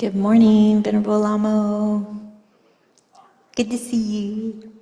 Good morning, Venerable Lamo. Good to see you.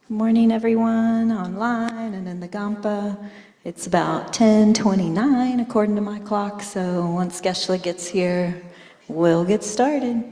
Good morning, everyone, online and in the Gampa. It's about 10:29 according to my clock, so once Geshe gets here, we'll get started.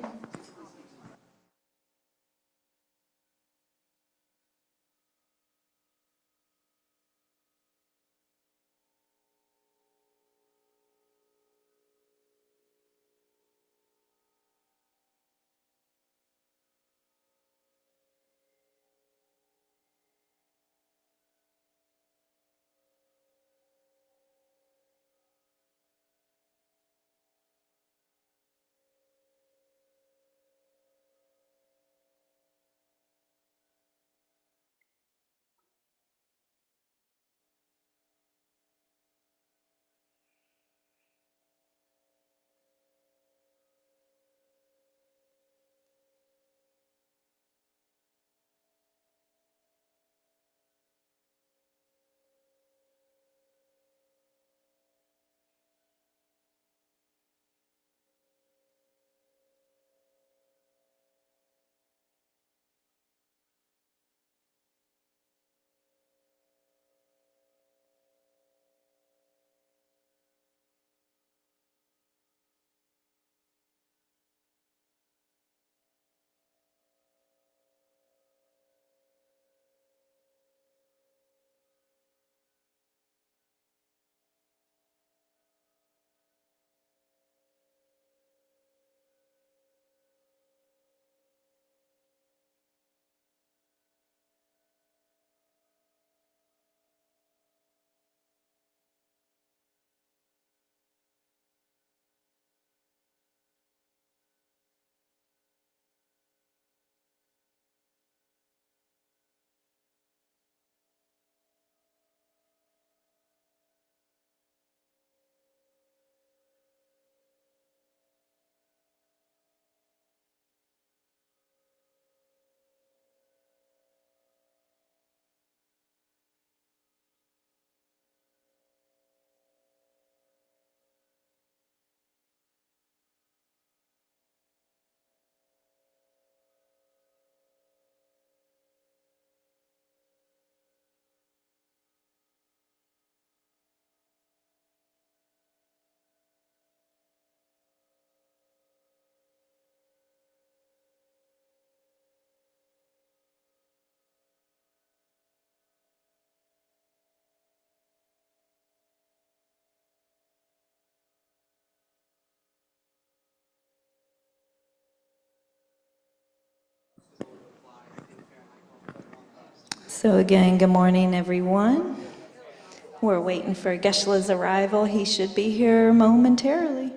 So again, good morning, everyone. We're waiting for Geshe-la's arrival. He should be here momentarily.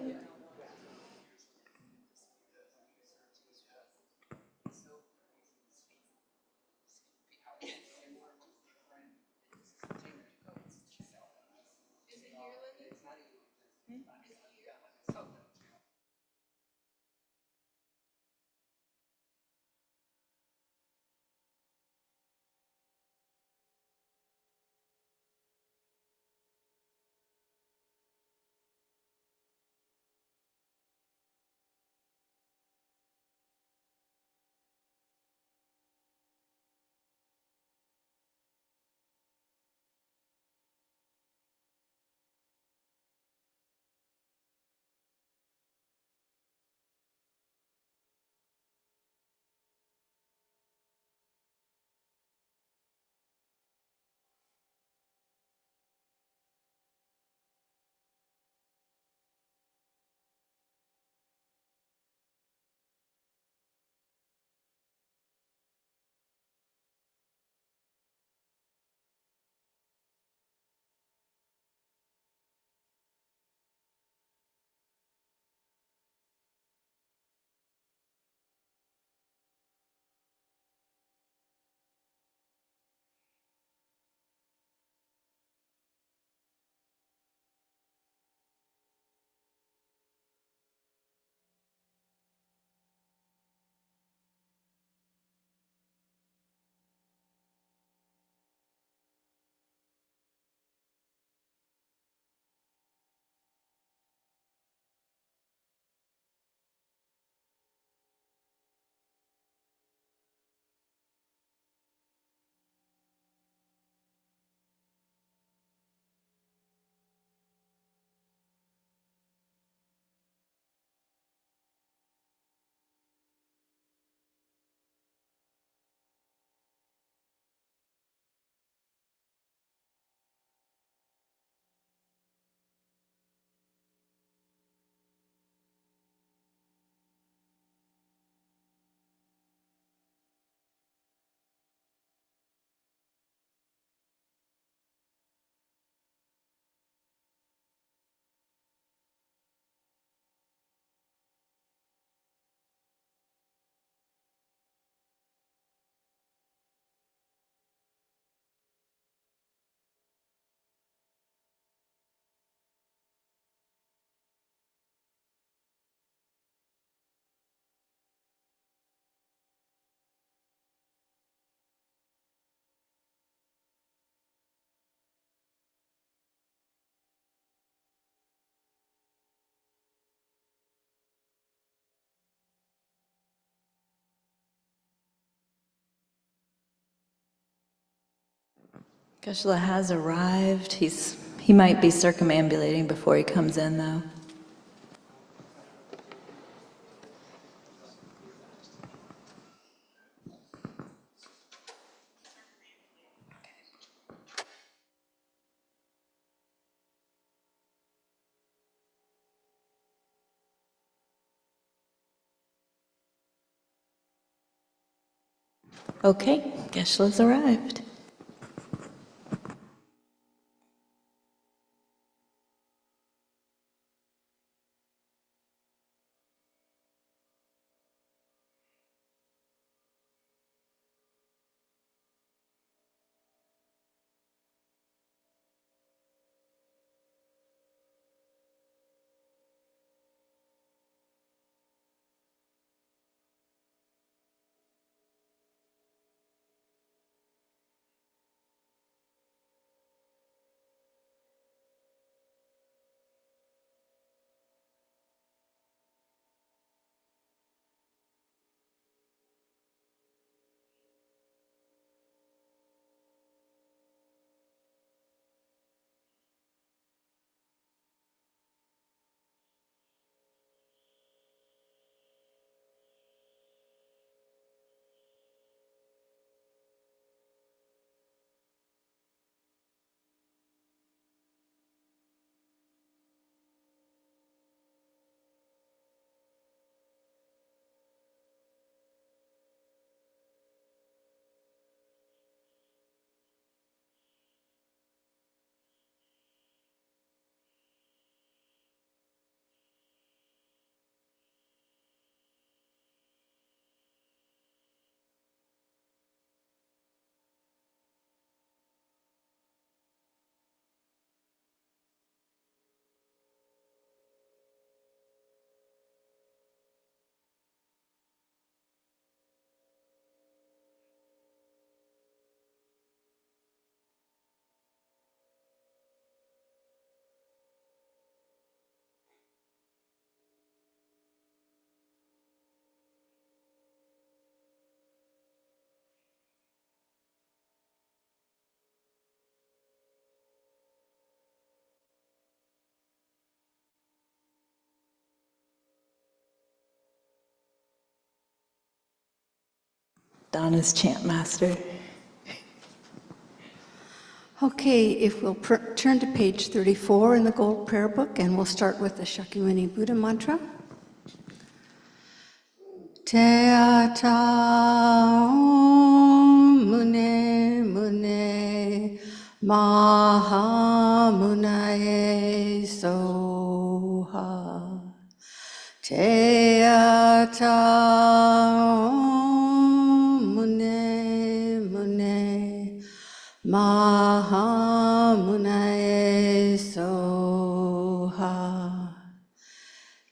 Geshe-la has arrived. He might be circumambulating before he comes in, though. Okay, Geshe-la's arrived. Donna's chant master. Okay, if we'll turn to page 34 in the Gold Prayer Book, and we'll start with the Shakyamuni Buddha mantra. Te ata mune mune maha munae soha. Te ata mune mune maha munae soha.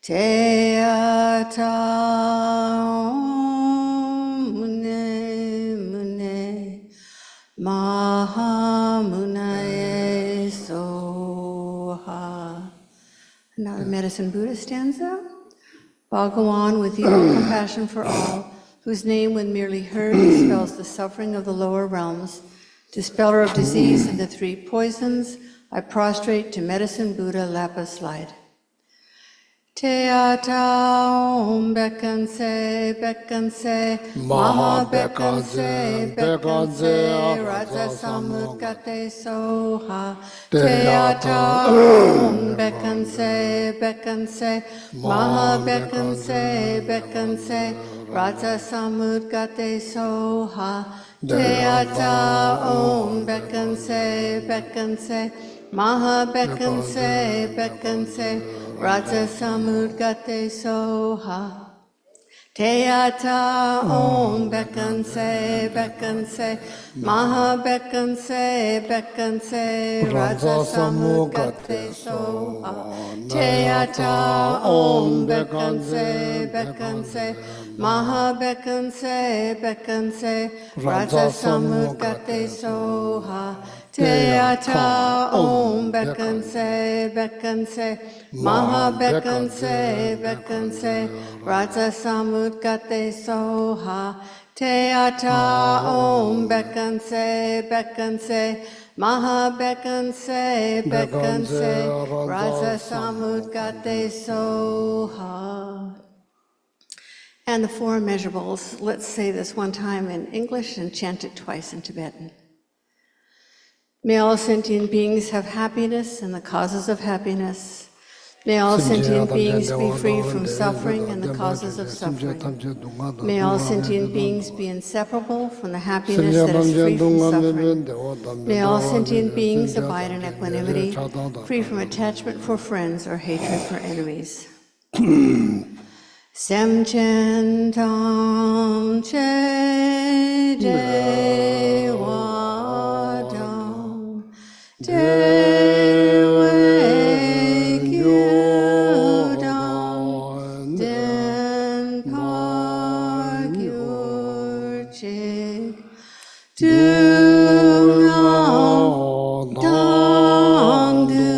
Te ata mune mune maha munae soha. Another Medicine Buddha stanza. Bhagawan, with equal compassion for all, whose name when merely heard dispels the suffering of the lower realms, dispeller of disease and the three poisons, I prostrate to Medicine Buddha lapis slide. Te ata om bekanse, bekanse, maha bekanse, bekanse, raja samudgate soha. Te ata om bekanse, bekanse, maha bekanse, bekanse, raja samudgate soha. Te ata om bekanse, bekanse, maha bekanse, bekanse, raja samudgate soha. Te ata om bekanse, bekanse, maha bekanse, bekanse, raja samudgate soha. Te ata om bekanse, bekanse, maha bekanse, bekanse, raja samudgate soha. Te ata om bekanse, bekanse, maha bekanse, bekanse, raja samudgate soha. Te ata om bekanse, bekanse, Maha Bekanse, Bekanse, Raja Samudgate Soha. And the four immeasurables, let's say this one time in English and chant it twice in Tibetan. May all sentient beings have happiness and the causes of happiness. May all sentient beings be free from suffering and the causes of suffering. May all sentient beings be inseparable from the happiness that is free from suffering. May all sentient beings abide in equanimity, free from attachment for friends or hatred for enemies. Semchen tam che de wa dam de we kyu dam den pa gyur chik du ngao dang du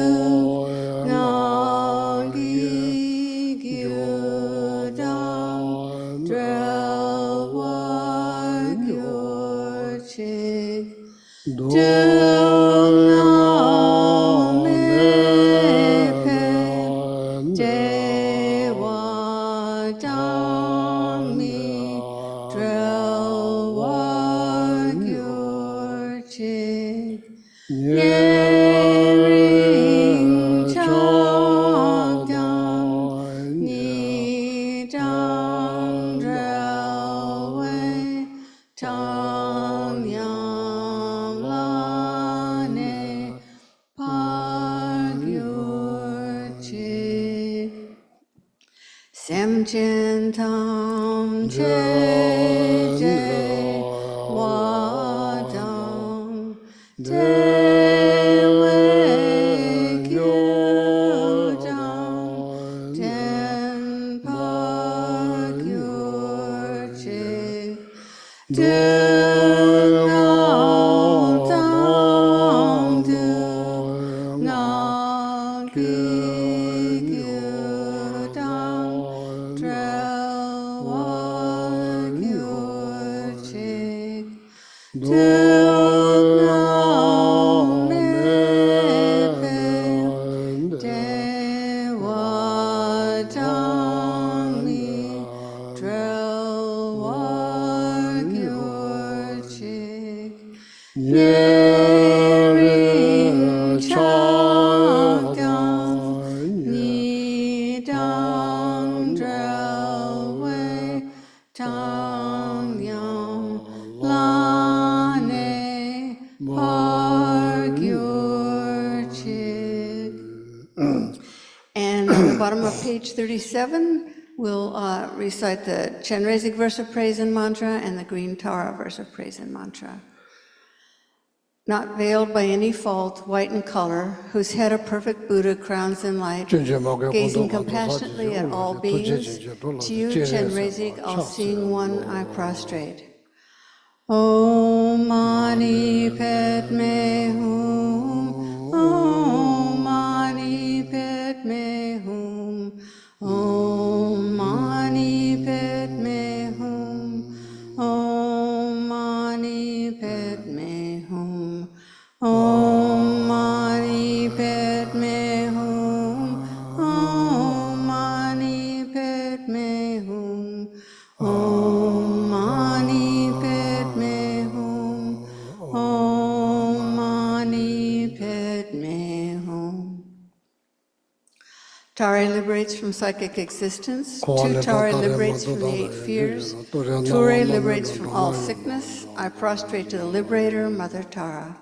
ngao gi gyu dam drel wa gyur chik du ngao me pen de wa dang mi drel wa gyur chik ye ring chok dang ni dang drel wei tang yam la ne pa gyur chik sem chen tam che je wa dang de we kyu dang ten pa gyur chik du ngao dang du ngao gi gyu dang drel wa gyur chik du ngao me pen de wa dang mi drel wa gyur chik ye ring chok dang ni dang drel wei tang yam la ne pa gyur chik. And on the bottom of page 37, we'll recite the Chenrezig verse of praise and mantra and the Green Tara verse of praise and mantra. Not veiled by any fault, white in color, whose head a perfect Buddha crowns in light, gazing compassionately at all beings, to you, Chenrezig, all-seeing one, I prostrate. Om Mani Padme Hum, Om Mani Padme Hum, Om Mani Padme Hum, Om Mani Padme Hum, Om Mani Padme Hum, Om Mani Padme Hum, Om Mani Padme Hum, Om Mani Padme Hum. Tare liberates from psychic existence. Tu Tare liberates from the 8 fears. Ture liberates from all sickness. I prostrate to the liberator, Mother Tara.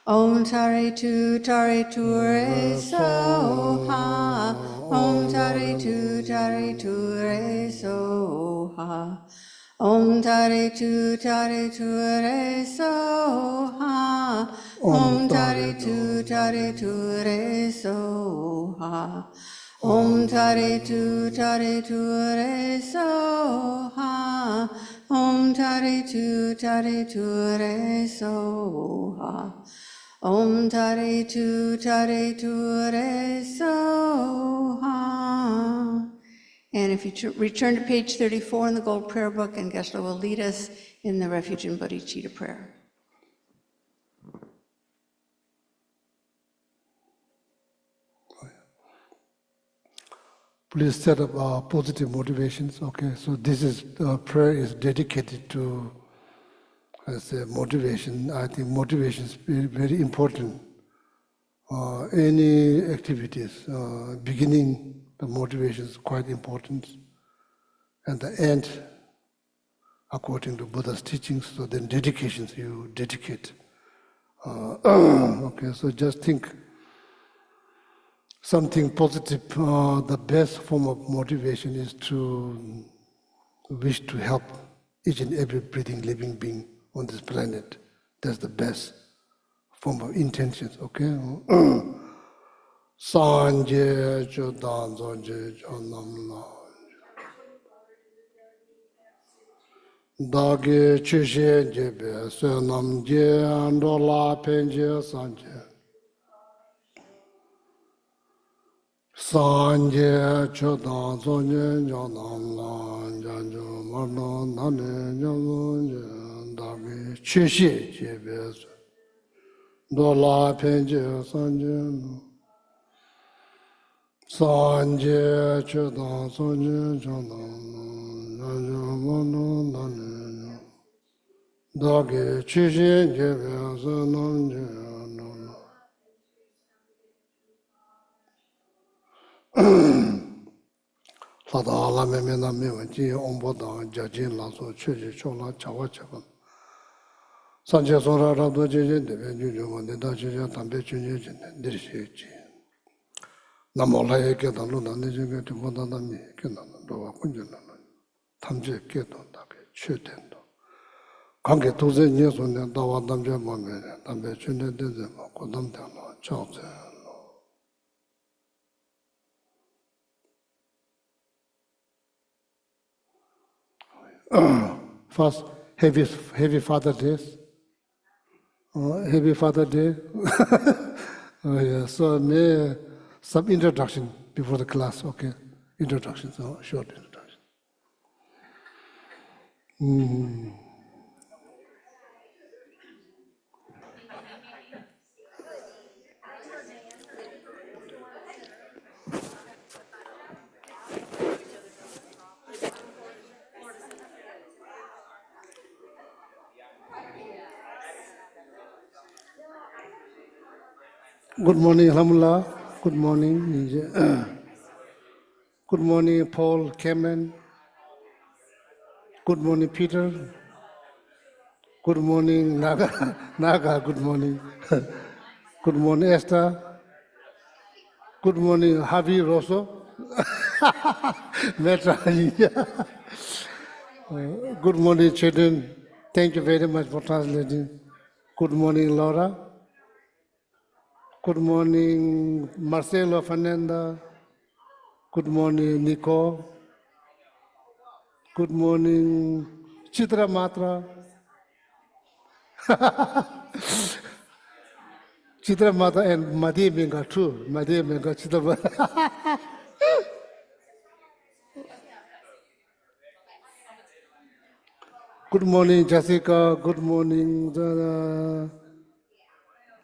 Om Tare Tu Tare Ture Soha. Om Tare Tu Tare Ture Soha. Om Tare Tu Tare Ture Soha. Om Tare Tu Tare Ture Soha. Om Tare Tu Tare Ture Soha. Om Tare Tu Tare Ture Soha. Om Tare Tu Tare Ture Soha. And if you return to page 34 in the Gold Prayer Book, and Geshe will lead us in the Refuge in Bodhicitta prayer. please set up positive motivations. Okay, so this is prayer is dedicated to, as a motivation. I think motivation is very important. Any activities, beginning the motivation is quite important, and the end, according to Buddha's teachings. So then dedications you dedicate. Okay, so just think something positive. The best form of motivation is to wish to help each and every breathing living being on this planet. That's the best form of intentions. Okay. Sanje chodan zonje chonamla dage chushe jebe senam je andola penje sanje sanje chodan zonje chonamla janjo marno nane janjo dage chushe jebe dola penje sanje Sanje chodan sanje chodan janjo mono nane dage chishe jebe sanam jano lada ala me na me wan ji ombo da jajin la so chishe chola chawa chaban sanje sora rabdo jeje debe jujo wande da chishe tambe chunye jine dirshi ji 나몰라에 깨달로 나네지게 되고다다니 깨달로 너와 군전나 탐제 깨달다게 최된도 관계 도저히 예선에 나와 남자 몸에 담배 준대 되제 뭐 고담다노 저제 first heavy father days heavy father day oh yeah so me some introduction before the class, okay? Introduction, so short introduction. Good morning, Alhamdulillah. Good morning. Good morning, Paul, Cameron. Good morning, Peter. Good morning, Naga. Naga, good morning. Good morning, Esther. Good morning, Javi Rosso. Metra. Good morning, children. Thank you very much for translating. Good morning, Laura. Good morning, Marcelo Fernanda. Good morning, Nico. Good morning, Chitra Matra. Chitra Matra and Madhi Menga too. Madhi Menga Chitra Matra. Good morning, Jessica. Good morning,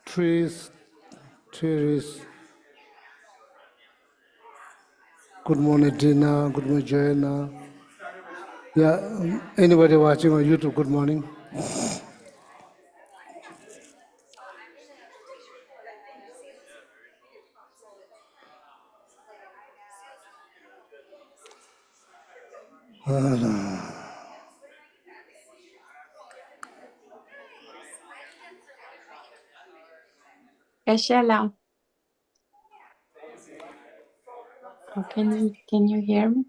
Tris. Good morning, Dina. Good morning, Joanna. Yeah, anybody watching on YouTube, good morning. Eshela, oh, can you hear me?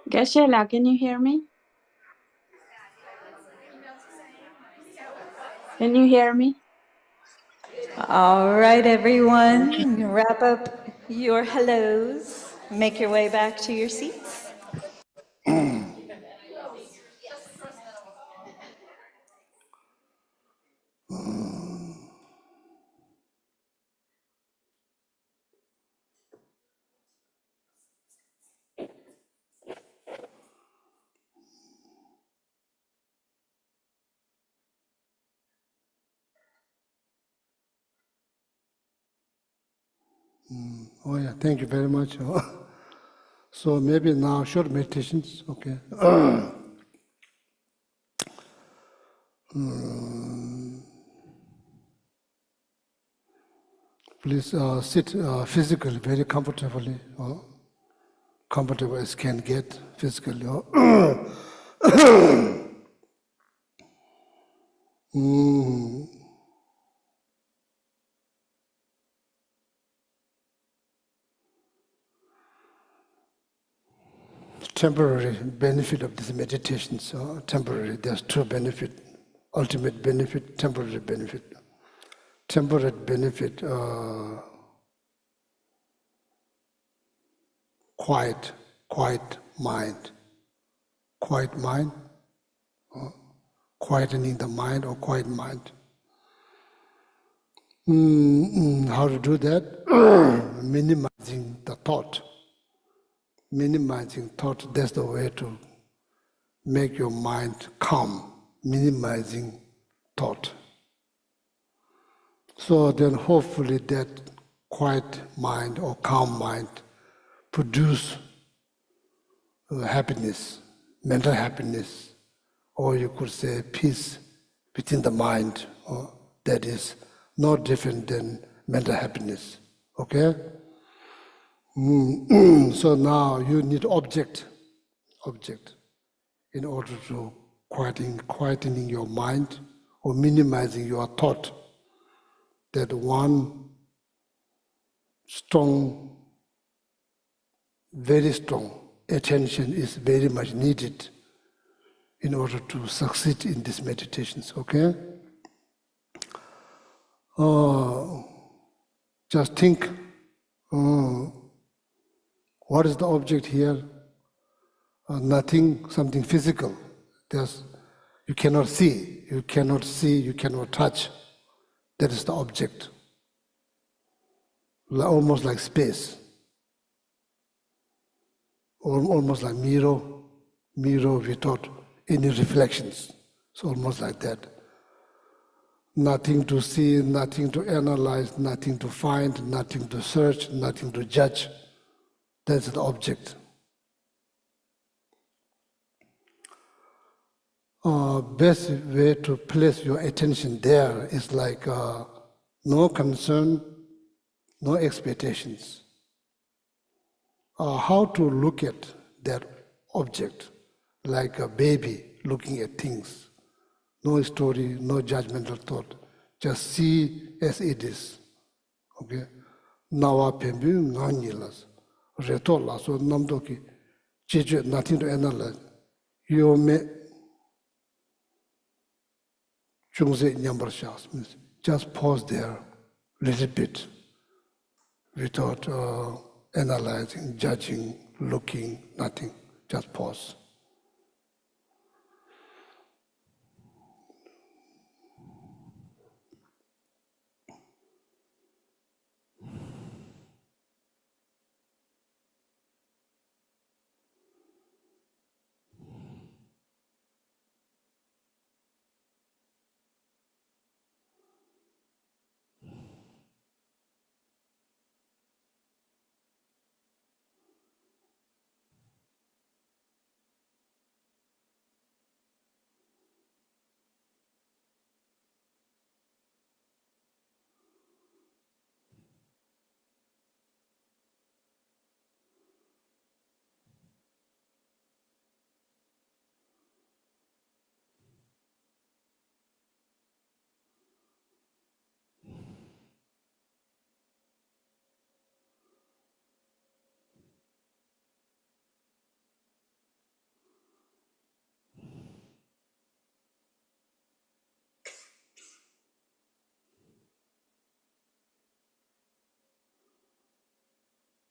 Gashela, can you hear me? Can you hear me? All right, everyone, wrap up your hellos. Make your way back to your seats. Oh yeah, thank you very much. So maybe now short meditations, okay. Please sit physically, very comfortably, comfortable as can get physically. Temporary benefit of this meditation, so temporary, there's two benefit, ultimate benefit, temporary benefit. Temporary benefit, quiet mind, quiet mind, quietening the mind or quiet mind. How to do that? Minimizing the thought. Minimizing thought, that's the way to make your mind calm, minimizing thought. So then hopefully that quiet mind or calm mind produce happiness, mental happiness, or you could say peace within the mind, that is no different than mental happiness. Okay? So now you need object in order to quietening your mind or minimizing your thought. That one strong, very strong attention is very much needed in order to succeed in these meditations, okay? Just think, what is the object here? Nothing, something physical. You cannot see, you cannot touch. That is the object. Almost like space. Or almost like mirror without any reflections. It's almost like that. Nothing to see, nothing to analyze, nothing to find, nothing to search, nothing to judge. That's the object. Best way to place your attention there is like no concern, no expectations. How to look at that object, like a baby looking at things. No story, no judgmental thought. Just see as it is. Okay? Nawa pembi ngangilas. Reto la so namdoki. Jeju, nothing to analyze. You may chungse nyambar shas. Just pause there a little bit without analyzing, judging, looking, nothing. Just pause.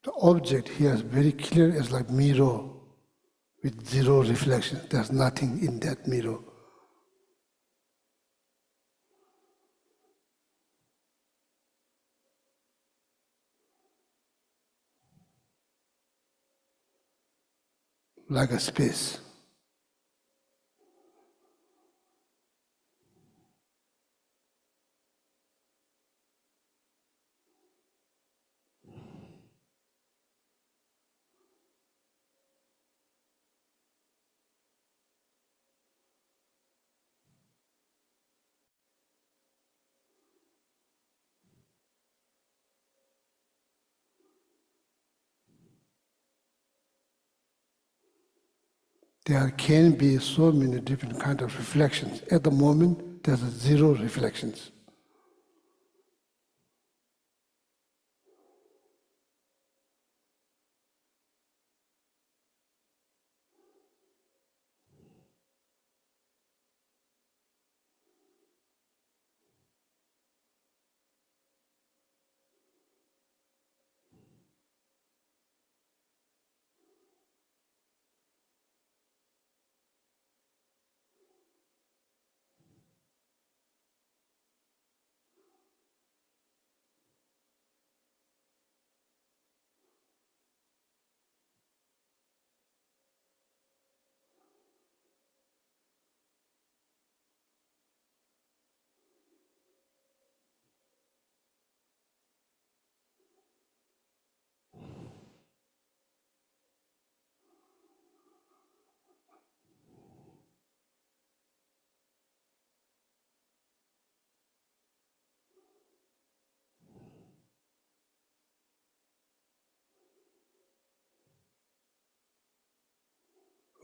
The object here is very clear, it's like mirror with zero reflection. There's nothing in that mirror. Like a space. there can be so many different kind of reflections. At the moment, there's zero reflections.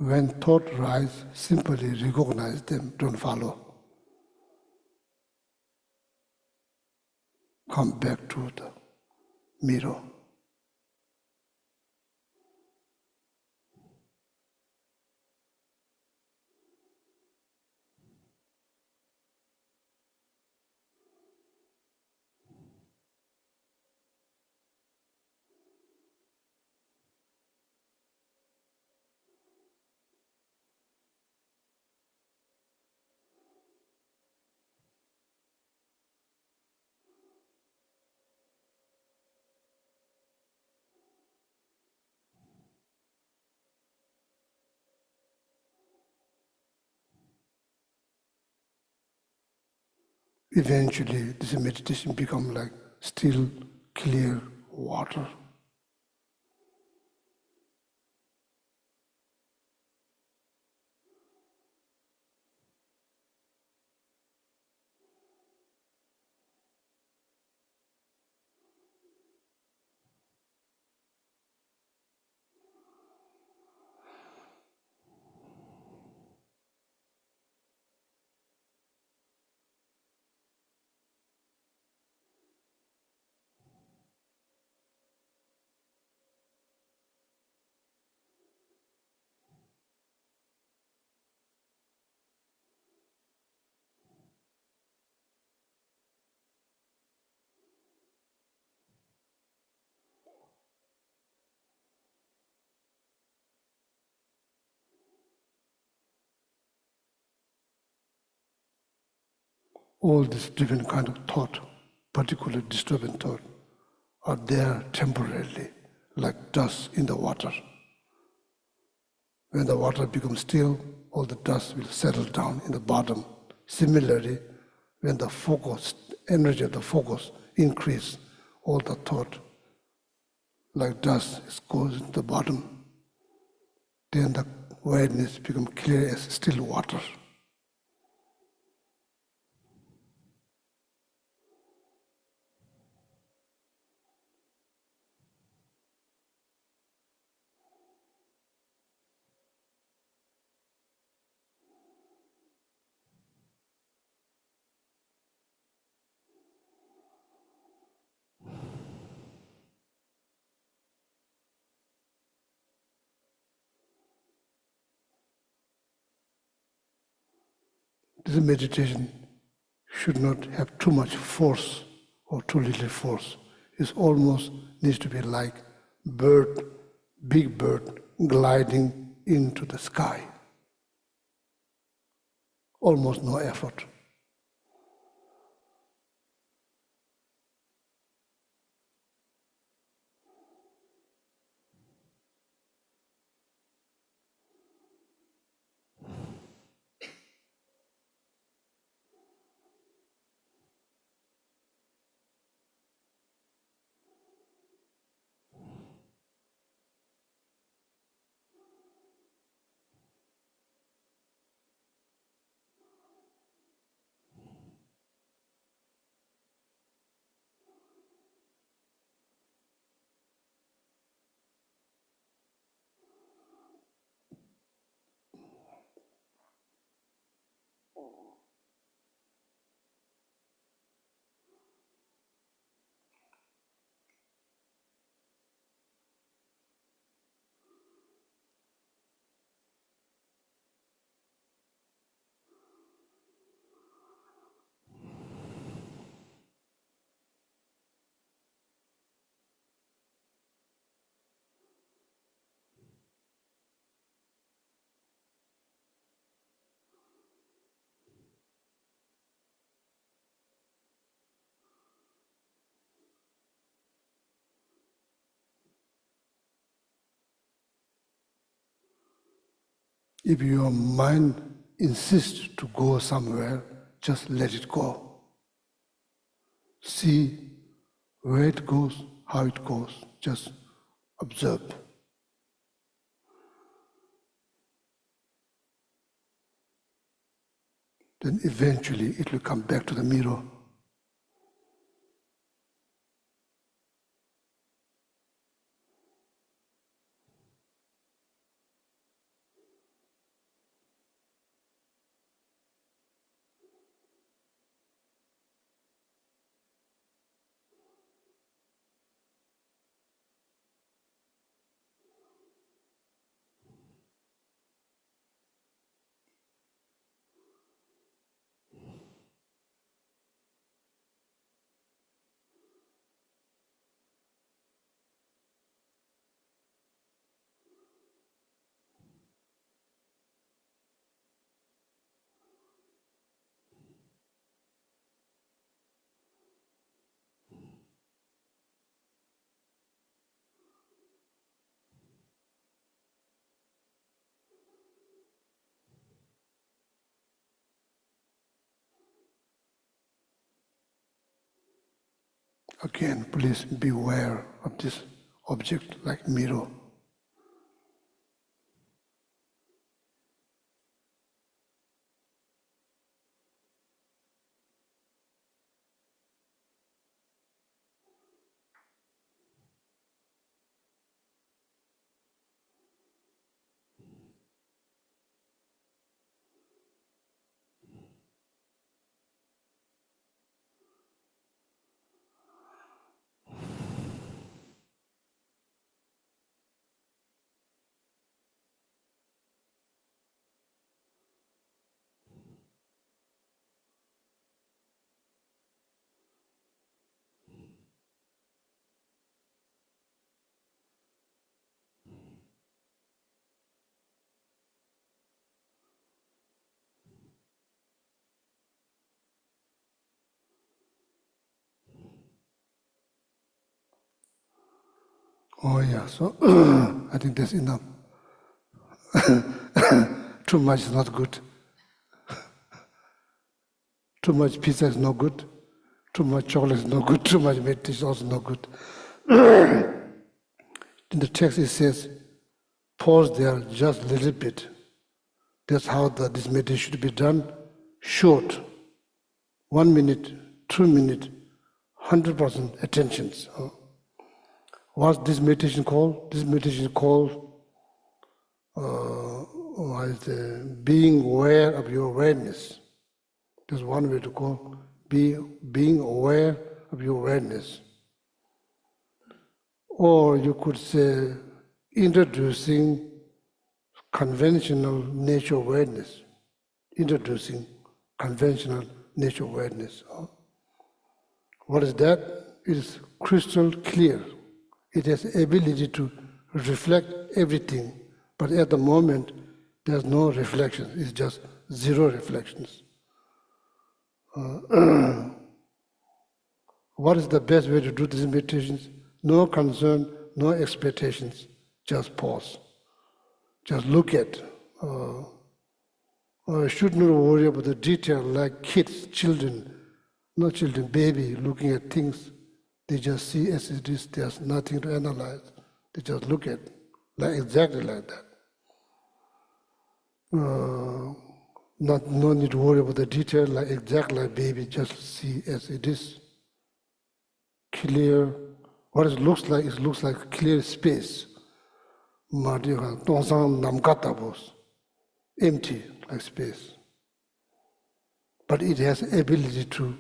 When thought rise, simply recognize them, don't follow. Come back to the mirror. Eventually, this meditation becomes like still, clear water. All these different kind of thought, particularly disturbing thought, are there temporarily, like dust in the water. When the water becomes still, all the dust will settle down in the bottom. Similarly, when the focus, energy of the focus increase, all the thought, like dust, goes to the bottom. Then the awareness becomes clear as still water. This meditation should not have too much force or too little force. It almost needs to be like bird, big bird gliding into the sky. Almost no effort. If your mind insists to go somewhere, just let it go. See where it goes, how it goes. Just observe. Then eventually it will come back to the mirror. Again, please beware of this object like mirror. Oh yeah, so I think that's enough. Too much is not good. Too much pizza is no good. Too much chocolate is no good. Too much meat is also no good. In the text it says, pause there just a little bit. That's how this meditation should be done. Short, 1 minute, 2 minutes, 100% attention. What's this meditation called? This meditation is called being aware of your awareness. There's one way to call being aware of your awareness. Or you could say introducing conventional nature awareness. Introducing conventional nature awareness. What is that? It is crystal clear. It has the ability to reflect everything, but at the moment there's no reflection. It's just zero reflections. What is the best way to do these meditations? No concern, no expectations, just pause. Just look at. Should not worry about the detail like kids, children, not children, baby, looking at things. They just see as it is, there's nothing to analyze. They just look at like exactly like that. No need to worry about the detail, like exactly like baby, just see as it is. Clear. What it looks like clear space. Empty, like space. But it has ability to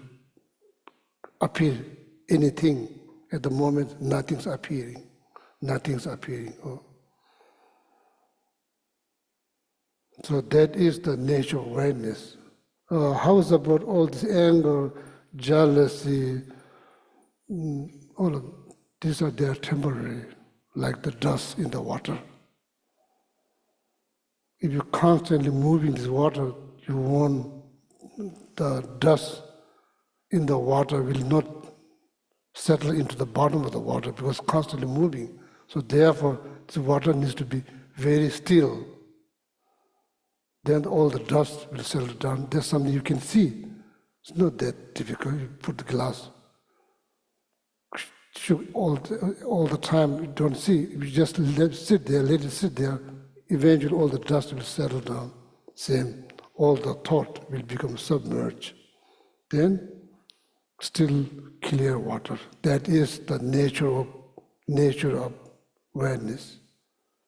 appear anything. At the moment, nothing's appearing. Nothing's appearing. So that is the nature of awareness. How is about all this anger, jealousy, all of these are there temporary, like the dust in the water. If you're constantly moving this water, the dust in the water will not settle into the bottom of the water because it's constantly moving. So therefore, the water needs to be very still. then all the dust will settle down. There's something you can see. It's not that difficult. You put the glass all the time. You don't see. You just let it sit there. Eventually, all the dust will settle down. Same. All the thought will become submerged. Then, still clear water. That is the nature of awareness.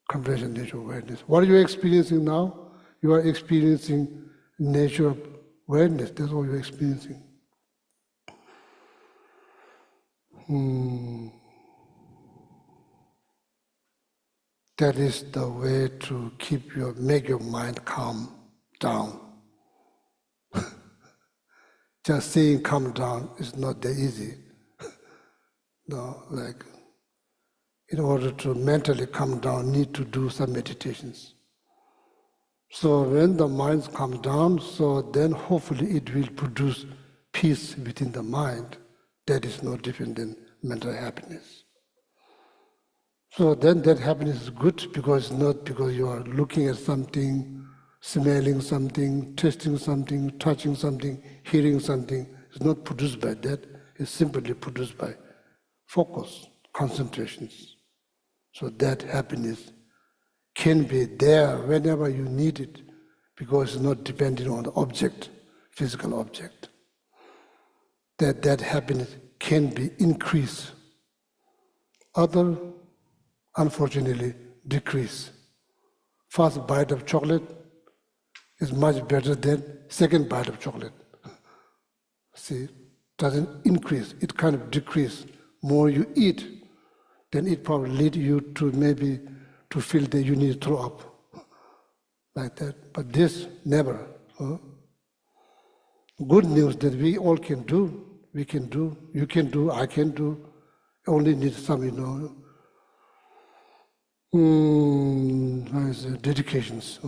Conventional nature of awareness. What are you experiencing now? You are experiencing nature of awareness. That's what you're experiencing. That is the way to make your mind calm down. Just saying calm down is not that easy. No, like in order to mentally calm down, need to do some meditations. So when the mind comes down, so then hopefully it will produce peace within the mind. That is no different than mental happiness. So then that happiness is good because it's not because you are looking at something, smelling something, tasting something, touching something, hearing something. It's not produced by that. It's simply produced by focus, concentrations. So that happiness can be there whenever you need it because it's not dependent on the object, physical object. That happiness can be increased. Other, unfortunately, decrease. First bite of chocolate is much better than second bite of chocolate. See, doesn't increase, it kind of decrease. More you eat, then it probably lead you to maybe to feel that you need to throw up, like that. But this, never. Good news that we all can do, we can do, you can do, I can do, only need some, dedications.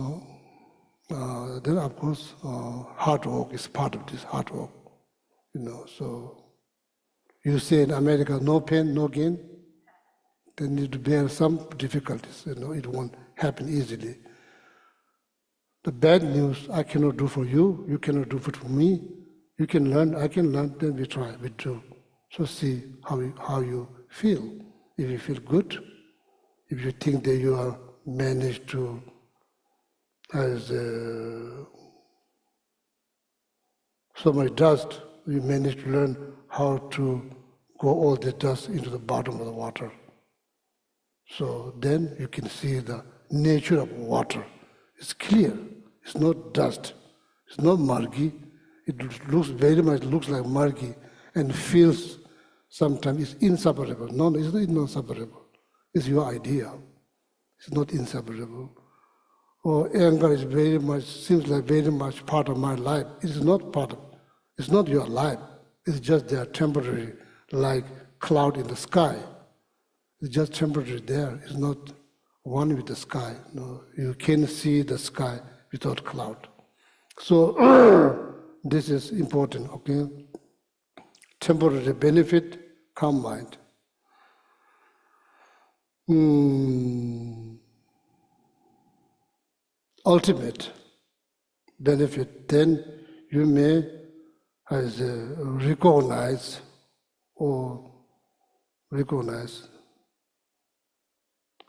Then of course, hard work is part of this hard work. So you say in America, no pain, no gain. They need to bear some difficulties. It won't happen easily. The bad news, I cannot do for you. You cannot do it for me. You can learn, I can learn. Then we try, we do. So see how you feel. If you feel good, if you think that you are managed to, as so much dust, you manage to learn how to go all the dust into the bottom of the water. So then you can see the nature of water. It's clear. It's not dust. It's not murky. It looks very much like murky and feels sometimes it's inseparable. No, it's not inseparable. It's your idea. It's not inseparable. Or anger is seems like very much part of my life. It is not part of. It's not your life. It's just there temporary, like cloud in the sky. It's just temporary there. It's not one with the sky. No, you can see the sky without cloud. So this is important, okay? Temporary benefit, calm mind. Ultimate benefit, then you may recognize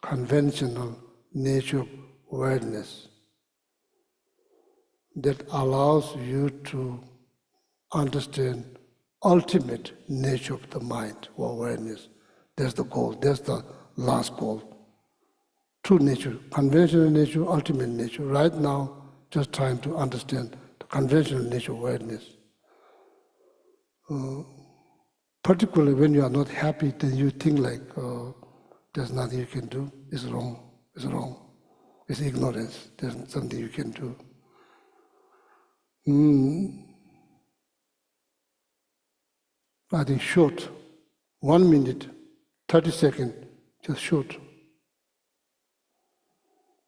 conventional nature of awareness that allows you to understand ultimate nature of the mind or awareness. That's the goal. That's the last goal. True nature, conventional nature, ultimate nature. Right now, just trying to understand the conventional nature of awareness. Particularly when you are not happy, then you think like, there's nothing you can do. It's wrong. It's wrong. It's ignorance. There's something you can do. I think short, 1 minute, 30 seconds, just short.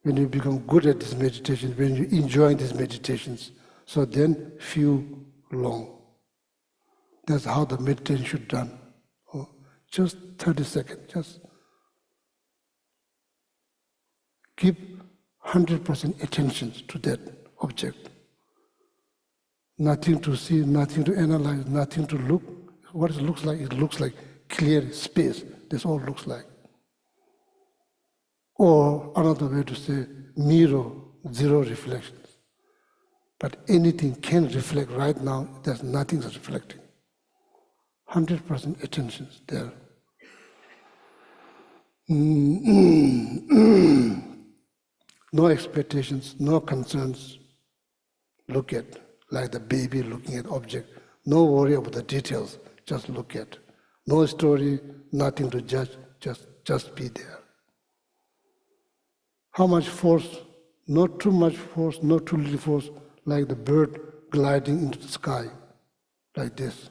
When you become good at this meditation, when you enjoy these meditations, so then few long. That's how the meditation should be done. Just 30 seconds, just give 100% attention to that object. Nothing to see, nothing to analyze, nothing to look. What it looks like clear space. That's all it looks like. Or another way to say, mirror, zero reflections. But anything can reflect right now, there's nothing that's reflecting. 100% attention is there. No expectations, no concerns. Look at, like the baby looking at object. No worry about the details, just look at. No story, nothing to judge, just be there. How much force? Not too much force, not too little force, like the bird gliding into the sky, like this.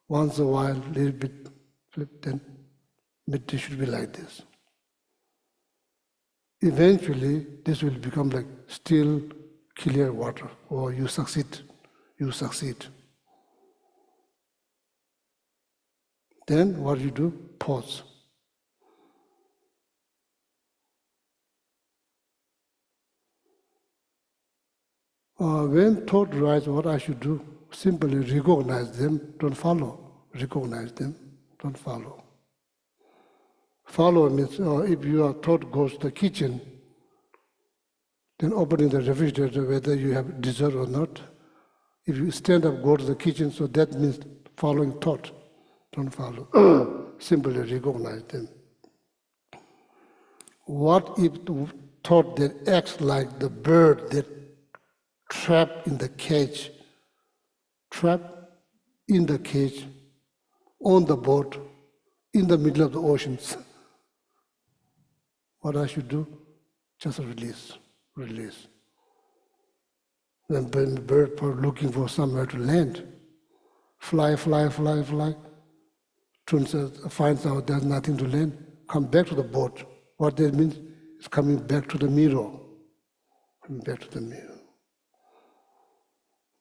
Once a while, a little bit flip, then it should be like this. Eventually, this will become like still, clear water, or you succeed. Then what you do? Pause. When thought arises, what I should do? Simply recognize them, don't follow. Recognize them, don't follow. Follow means if your thought goes to the kitchen, then opening the refrigerator whether you have dessert or not. If you stand up, go to the kitchen, so that means following thought. Don't follow. Simply recognize them. What if the thought that acts like the bird that trapped in the cage, on the boat, in the middle of the oceans? What I should do? Just release. When the bird are looking for somewhere to land, fly. Finds out there's nothing to land, come back to the boat. What that means is coming back to the mirror.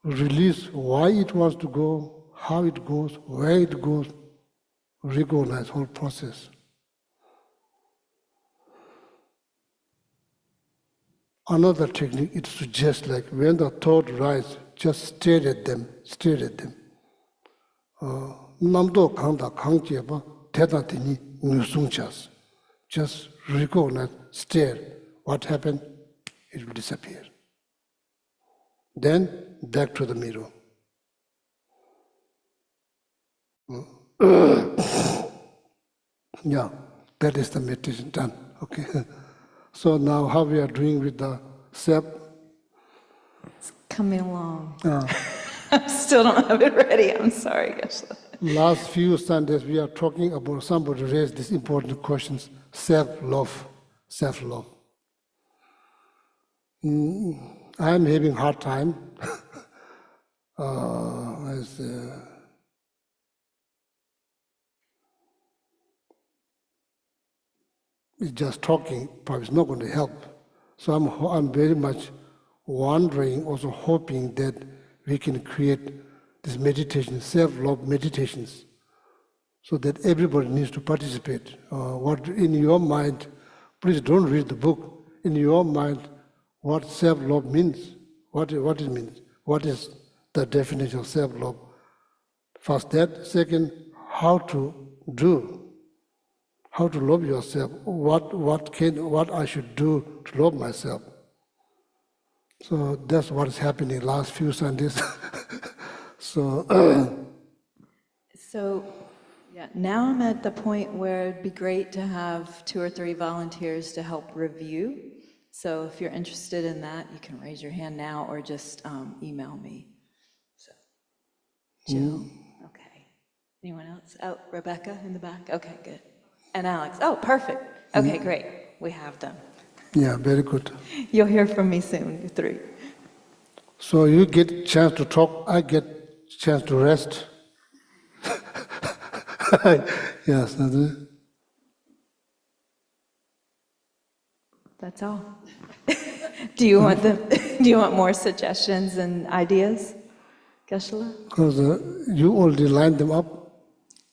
Release why it wants to go, how it goes, where it goes. Recognize whole process. Another technique is to just like when the thought rises, just stare at them. Namdo kangda kangjeba tedatini nusungchas. Just recognize, stare. What happened? It will disappear. Then back to the mirror. Yeah, that is the meditation done. Okay. So now how we are doing with the self? It's coming along. I still don't have it ready. I'm sorry, Geshe. Last few Sundays we are talking about, somebody raised these important questions, self-love. I'm having a hard time. Just talking probably is not going to help. So I'm very much wondering, also hoping that we can create this meditation, self-love meditations, so that everybody needs to participate. What in your mind, please don't read the book. In your mind, what self-love means, what it means, what is the definition of self-love. First that, second, how to love yourself, what I should do to love myself. So that's what is happening last few Sundays. So yeah, now I'm at the point where it'd be great to have 2 or 3 volunteers to help review. So if you're interested in that, you can raise your hand now or just email me. So, Jill, okay. Anyone else? Oh, Rebecca in the back? Okay, good. And Alex. Oh, perfect. Okay, great. We have them. yeah, very good. You'll hear from me soon, you 3. So you get chance to talk, I get chance to rest. Yes, that's it. That's all. Do you want more suggestions and ideas, Geshe-la? Because you already lined them up.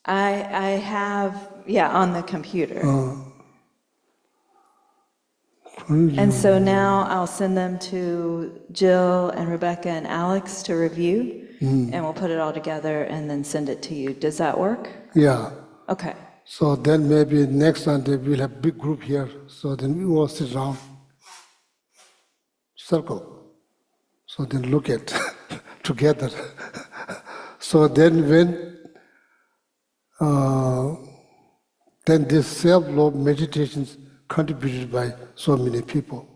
I have, yeah, on the computer. And so now I'll send them to Jill and Rebecca and Alex to review, and we'll put it all together and then send it to you. Does that work? Yeah. Okay. So then maybe next Sunday we'll have big group here. So then we all sit around, circle. So then look at together. So then then this self-love meditations contributed by so many people.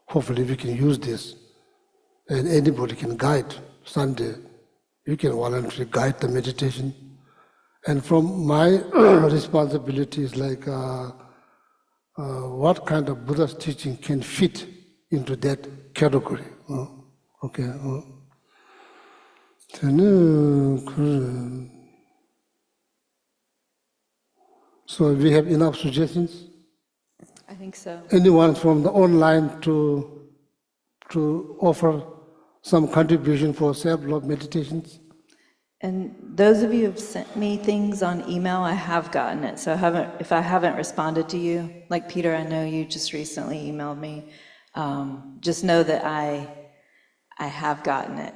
Hopefully we can use this, and anybody can guide. Sunday, you can voluntarily guide the meditation. And from my responsibility is like what kind of Buddha's teaching can fit into that category. Okay. So we have enough suggestions. I think so. Anyone from the online to offer some contribution for self-love meditations? And those of you who've sent me things on email, I have gotten it. So if I haven't responded to you, like Peter, I know you just recently emailed me. Just know that I have gotten it.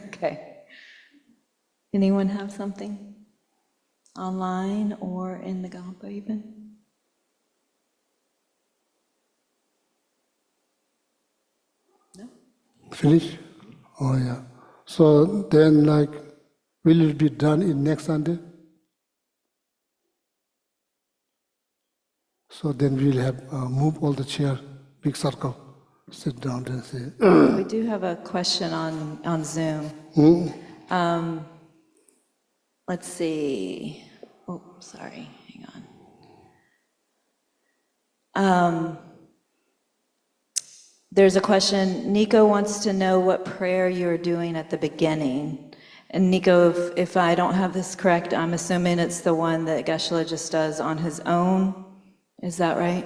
Okay. Anyone have something online or in the Kadampa even? No? Finish? Oh yeah. So then will it be done in next Sunday? So then we'll have move all the chair, big circle, sit down and say. We do have a question on Zoom. Let's see. Oh, sorry. Hang on. There's a question. Nico wants to know what prayer you're doing at the beginning. And Nico, if I don't have this correct, I'm assuming it's the one that Geshe-la just does on his own. Is that right?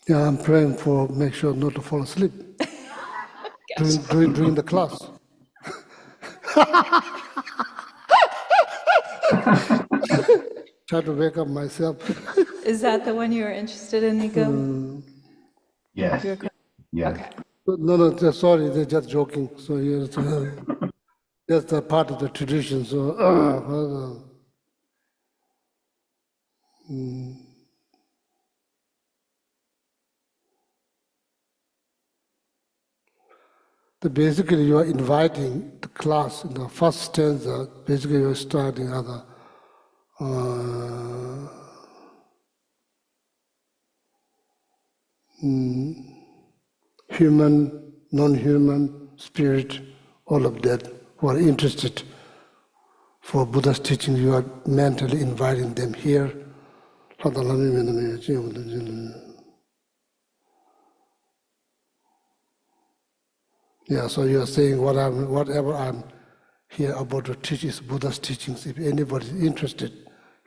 Yeah, I'm praying for make sure not to fall asleep during the class. Try to wake up myself. Is that the one you were interested in, Nico? Yes. Yes. Okay. No, sorry, they're just joking. So that's a part of the tradition. So. Basically, you are inviting the class in the first stanza. Basically, you are starting other human, non-human, spirit, all of that who are interested for Buddha's teaching. You are mentally inviting them here. Yeah, so you are saying whatever I'm here about to teach is Buddha's teachings. If anybody is interested,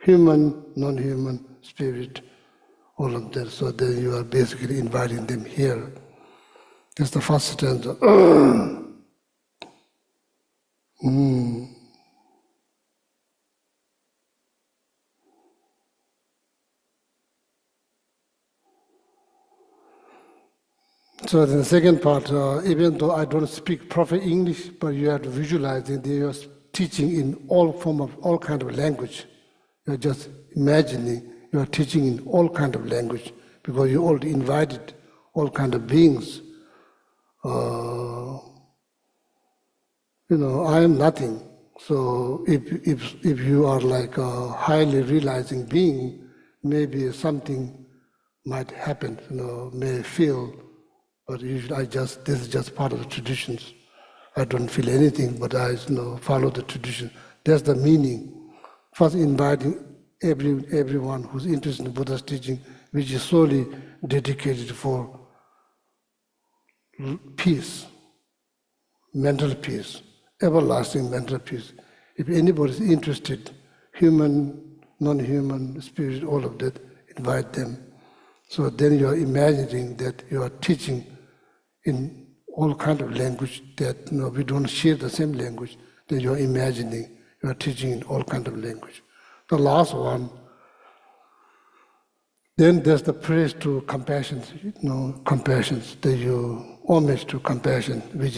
human, non-human, spirit, all of that. So then you are basically inviting them here. That's the first stanza. So the second part, even though I don't speak perfect English, but you have to visualize it. You are teaching in all kind of language. You are just imagining you are teaching in all kind of language because you already invited all kind of beings. I am nothing. So if you are like a highly realizing being, maybe something might happen. May feel. But usually this is just part of the traditions. I don't feel anything, but I follow the tradition. That's the meaning. First inviting everyone who's interested in Buddha's teaching, which is solely dedicated for peace, mental peace, everlasting mental peace. If anybody is interested, human, non-human, spirit, all of that, invite them. So then you are imagining that you are teaching in all kind of language that we don't share the same language. Then you are imagining you are teaching in all kind of language. The last one, Then there's the praise to compassion, compassion, that you homage to compassion, which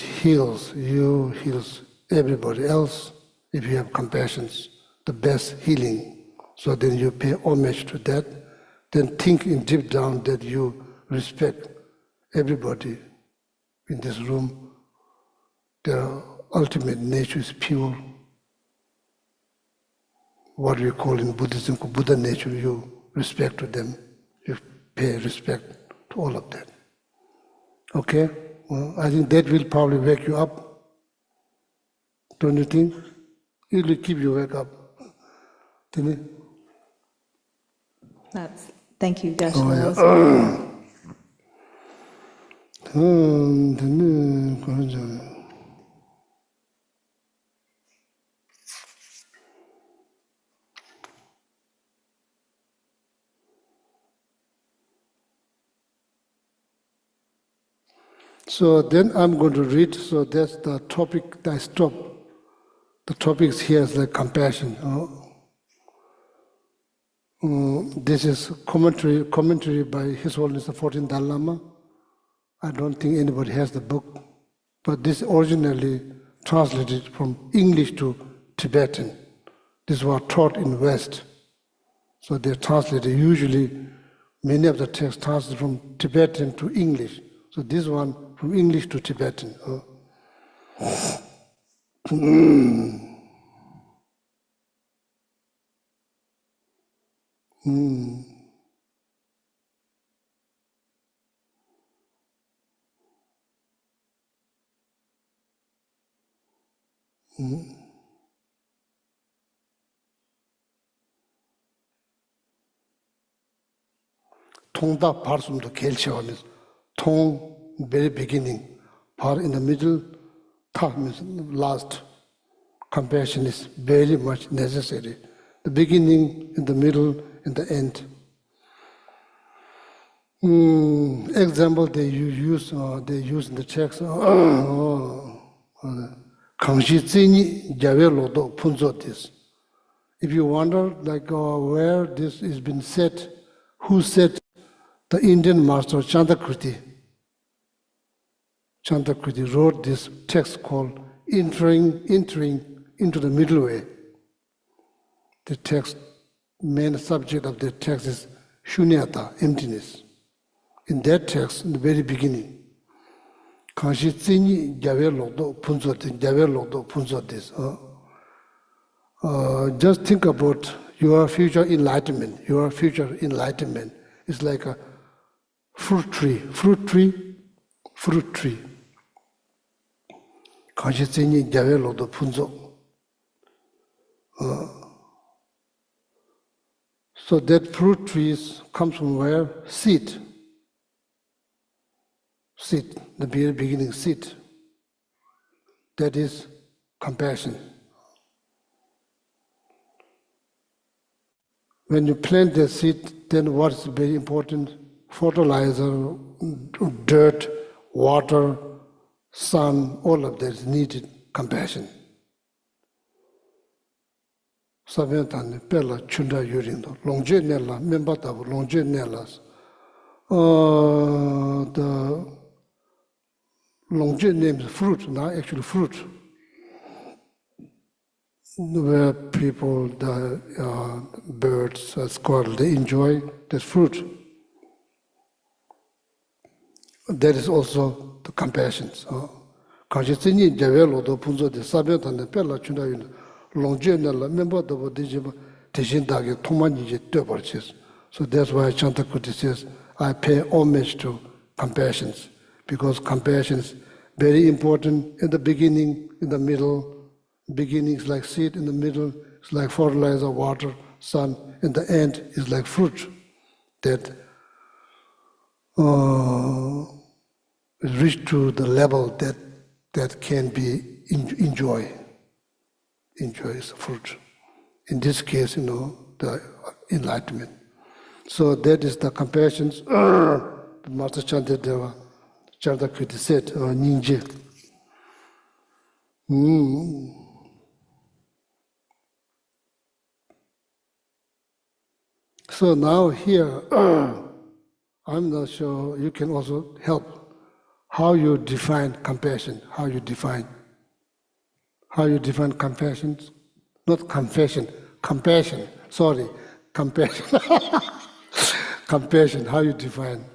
heals you, heals everybody else. If you have compassion, the best healing. So then you pay homage to that. Then think in deep down that you respect everybody in this room. Their ultimate nature is pure. What we call in Buddhism, Buddha nature, you respect to them. You pay respect to all of that. Okay? Well, I think that will probably wake you up. Don't you think? It will keep you wake up. Didn't it? Thank you, Geshe. Oh, yeah. So then I'm going to read, so that's the topic I stop. The topics here is like compassion. This is commentary by His Holiness the 14th Dalai Lama. I don't think anybody has the book, but this originally translated from English to Tibetan. This was taught in West. So they're translated, usually many of the texts translated from Tibetan to English. So this one from English to Tibetan. 통다 발음도 결정하면서 통 very beginning, 발 in the middle, 타 means last. Compassion is very much necessary. The beginning, in the middle, in the end. Example they use in the text. 강시 찐이 야외로도 분조됐어. If you wonder like where this has been said, who said, the Indian master Chandakriti wrote this text called entering into the middle way. The text, main subject of the text is shunyata, emptiness. In that text, in the very beginning, kanshi tsini gyave lokdo punso des. Just think about your future enlightenment. Your future enlightenment is like a fruit tree. Kanshi tsini gyave lokdo punso. So that fruit trees comes from where? Seed, the very beginning seed. That is compassion. When you plant the seed, then what is very important? Fertilizer, dirt, water, sun, all of that is needed. Compassion. Sabiantani pela chunda yurindo. Longje nela, membatabu longje nelas. The longje name is fruit, not actually fruit. Where people, the birds, squirrel, they enjoy that fruit. That is also the compassion. Kanshitsini javelo do punzo de sabiantani pela chunda yurindo. So that's why Chantakriti says, I pay homage to compassion, because compassion is very important in the beginning, in the middle. Beginning is like seed, in the middle is like fertilizer, water, sun, in the end is like fruit that reach to the level that can be enjoyed. Enjoy is the fruit. In this case, the enlightenment. So that is the compassion. Master Chandakriti said, Ninja. So now here, I'm not sure you can also help how you define compassion, how you define compassion, not confession, compassion, sorry, compassion. Compassion, how you define.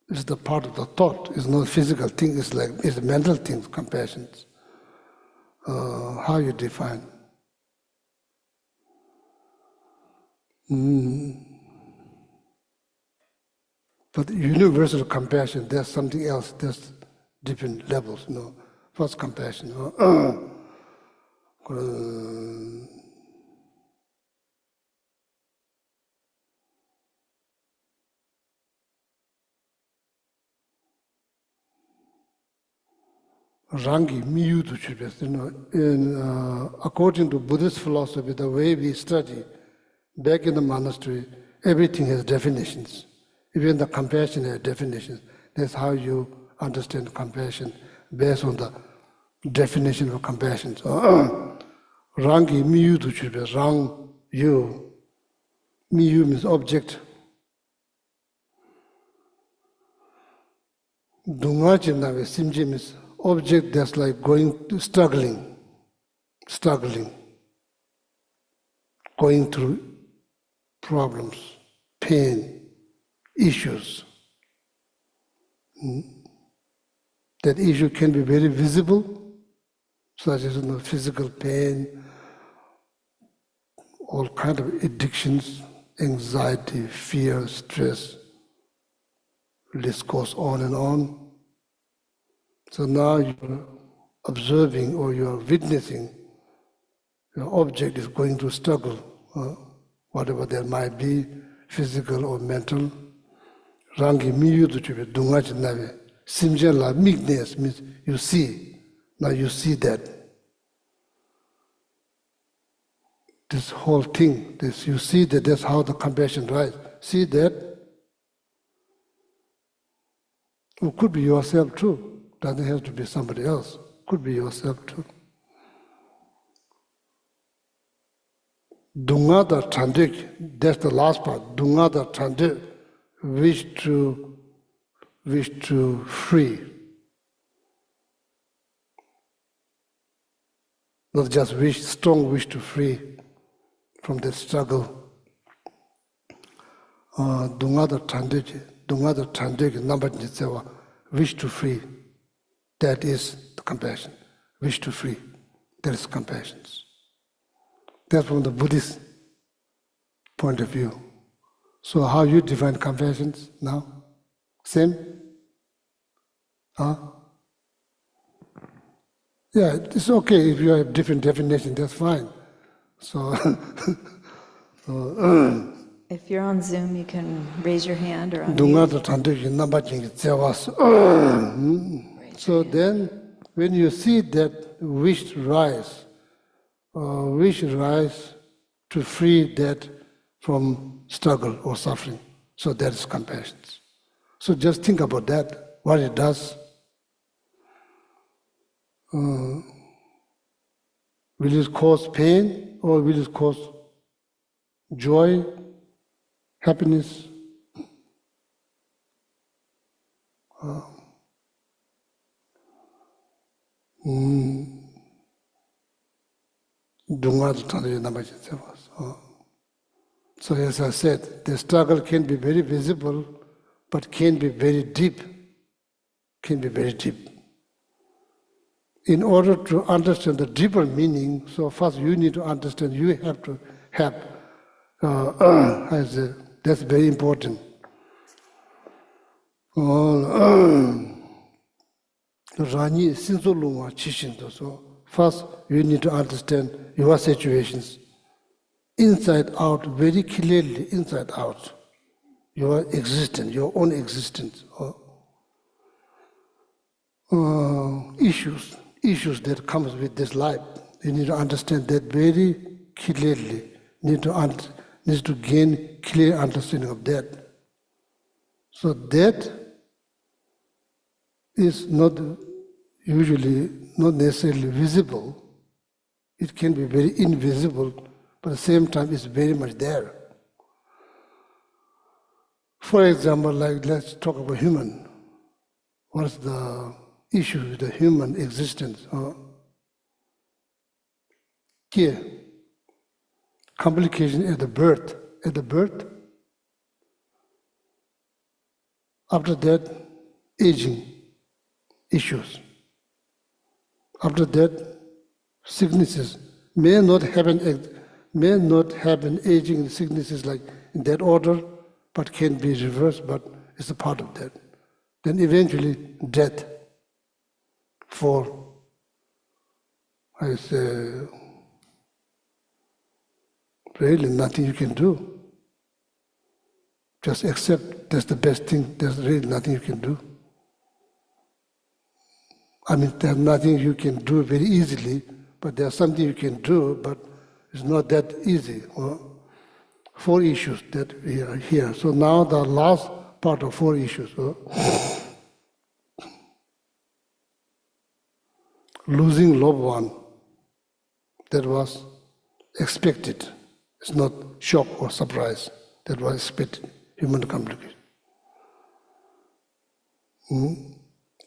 It's the part of the thought, it's not physical thing, it's a mental thing, compassion. How you define. But universal compassion, there's something else, there's different levels, First compassion. Rangi, miyu tu chubes. According to Buddhist philosophy, the way we study, back in the monastery, everything has definitions. Even the compassion has definitions. That's how you understand compassion, based on the definition of compassion. So, rangi, miyu tu chubes. Rang, you. Miyu means object. Dunga chinnawe, simji means object that's like struggling, going through problems, pain, issues. That issue can be very visible, such as physical pain, all kind of addictions, anxiety, fear, stress. List goes on and on. So now you're observing or you're witnessing your object is going through struggle, whatever there might be, physical or mental. Rangi miyu tu chube dunga chinnawe. Simja la meekness means you see. Now you see that. This whole thing, you see that that's how the compassion rises. See that? It could be yourself too. Doesn't have to be somebody else. Could be yourself too. Dungada Chandik, that's the last part. Dungada Chandik, wish to free. Not just wish, strong wish to free from the struggle. Dungada Chandik, number nitsewa, wish to free. That is the compassion. Wish to free. That is compassion. That's from the Buddhist point of view. So how you define compassion now? Same? Huh? Yeah, it's okay if you have different definition, that's fine. So, If you're on Zoom, you can raise your hand or unmute. So then, when you see that wish rise to free that from struggle or suffering, so that is compassion. So just think about that, what it does. Will it cause pain or will it cause joy, happiness? So as I said, the struggle can be very visible, but can be very deep. In order to understand the deeper meaning, so first you need to understand, you have to have, that's very important. So first you need to understand your situations inside out, very clearly, inside out. Your existence, your own existence. Issues that comes with this life. You need to understand that very clearly. Need to gain clear understanding of that. So that is not necessarily visible. It can be very invisible, but at the same time, it's very much there. For example, like let's talk about human. What is the issue with the human existence? Here, complication at the birth. At the birth, after that, aging issues. After that, sicknesses may not happen aging and sicknesses like in that order, but can be reversed, but it's a part of that. Then eventually death for, I say, really nothing you can do. Just accept that's the best thing, there's really nothing you can do. I mean, there's nothing you can do very easily, but there's something you can do, but it's not that easy. Four issues that we are here. So now the last part of four issues. Losing loved one, that was expected. It's not shock or surprise. That was expected, human complication.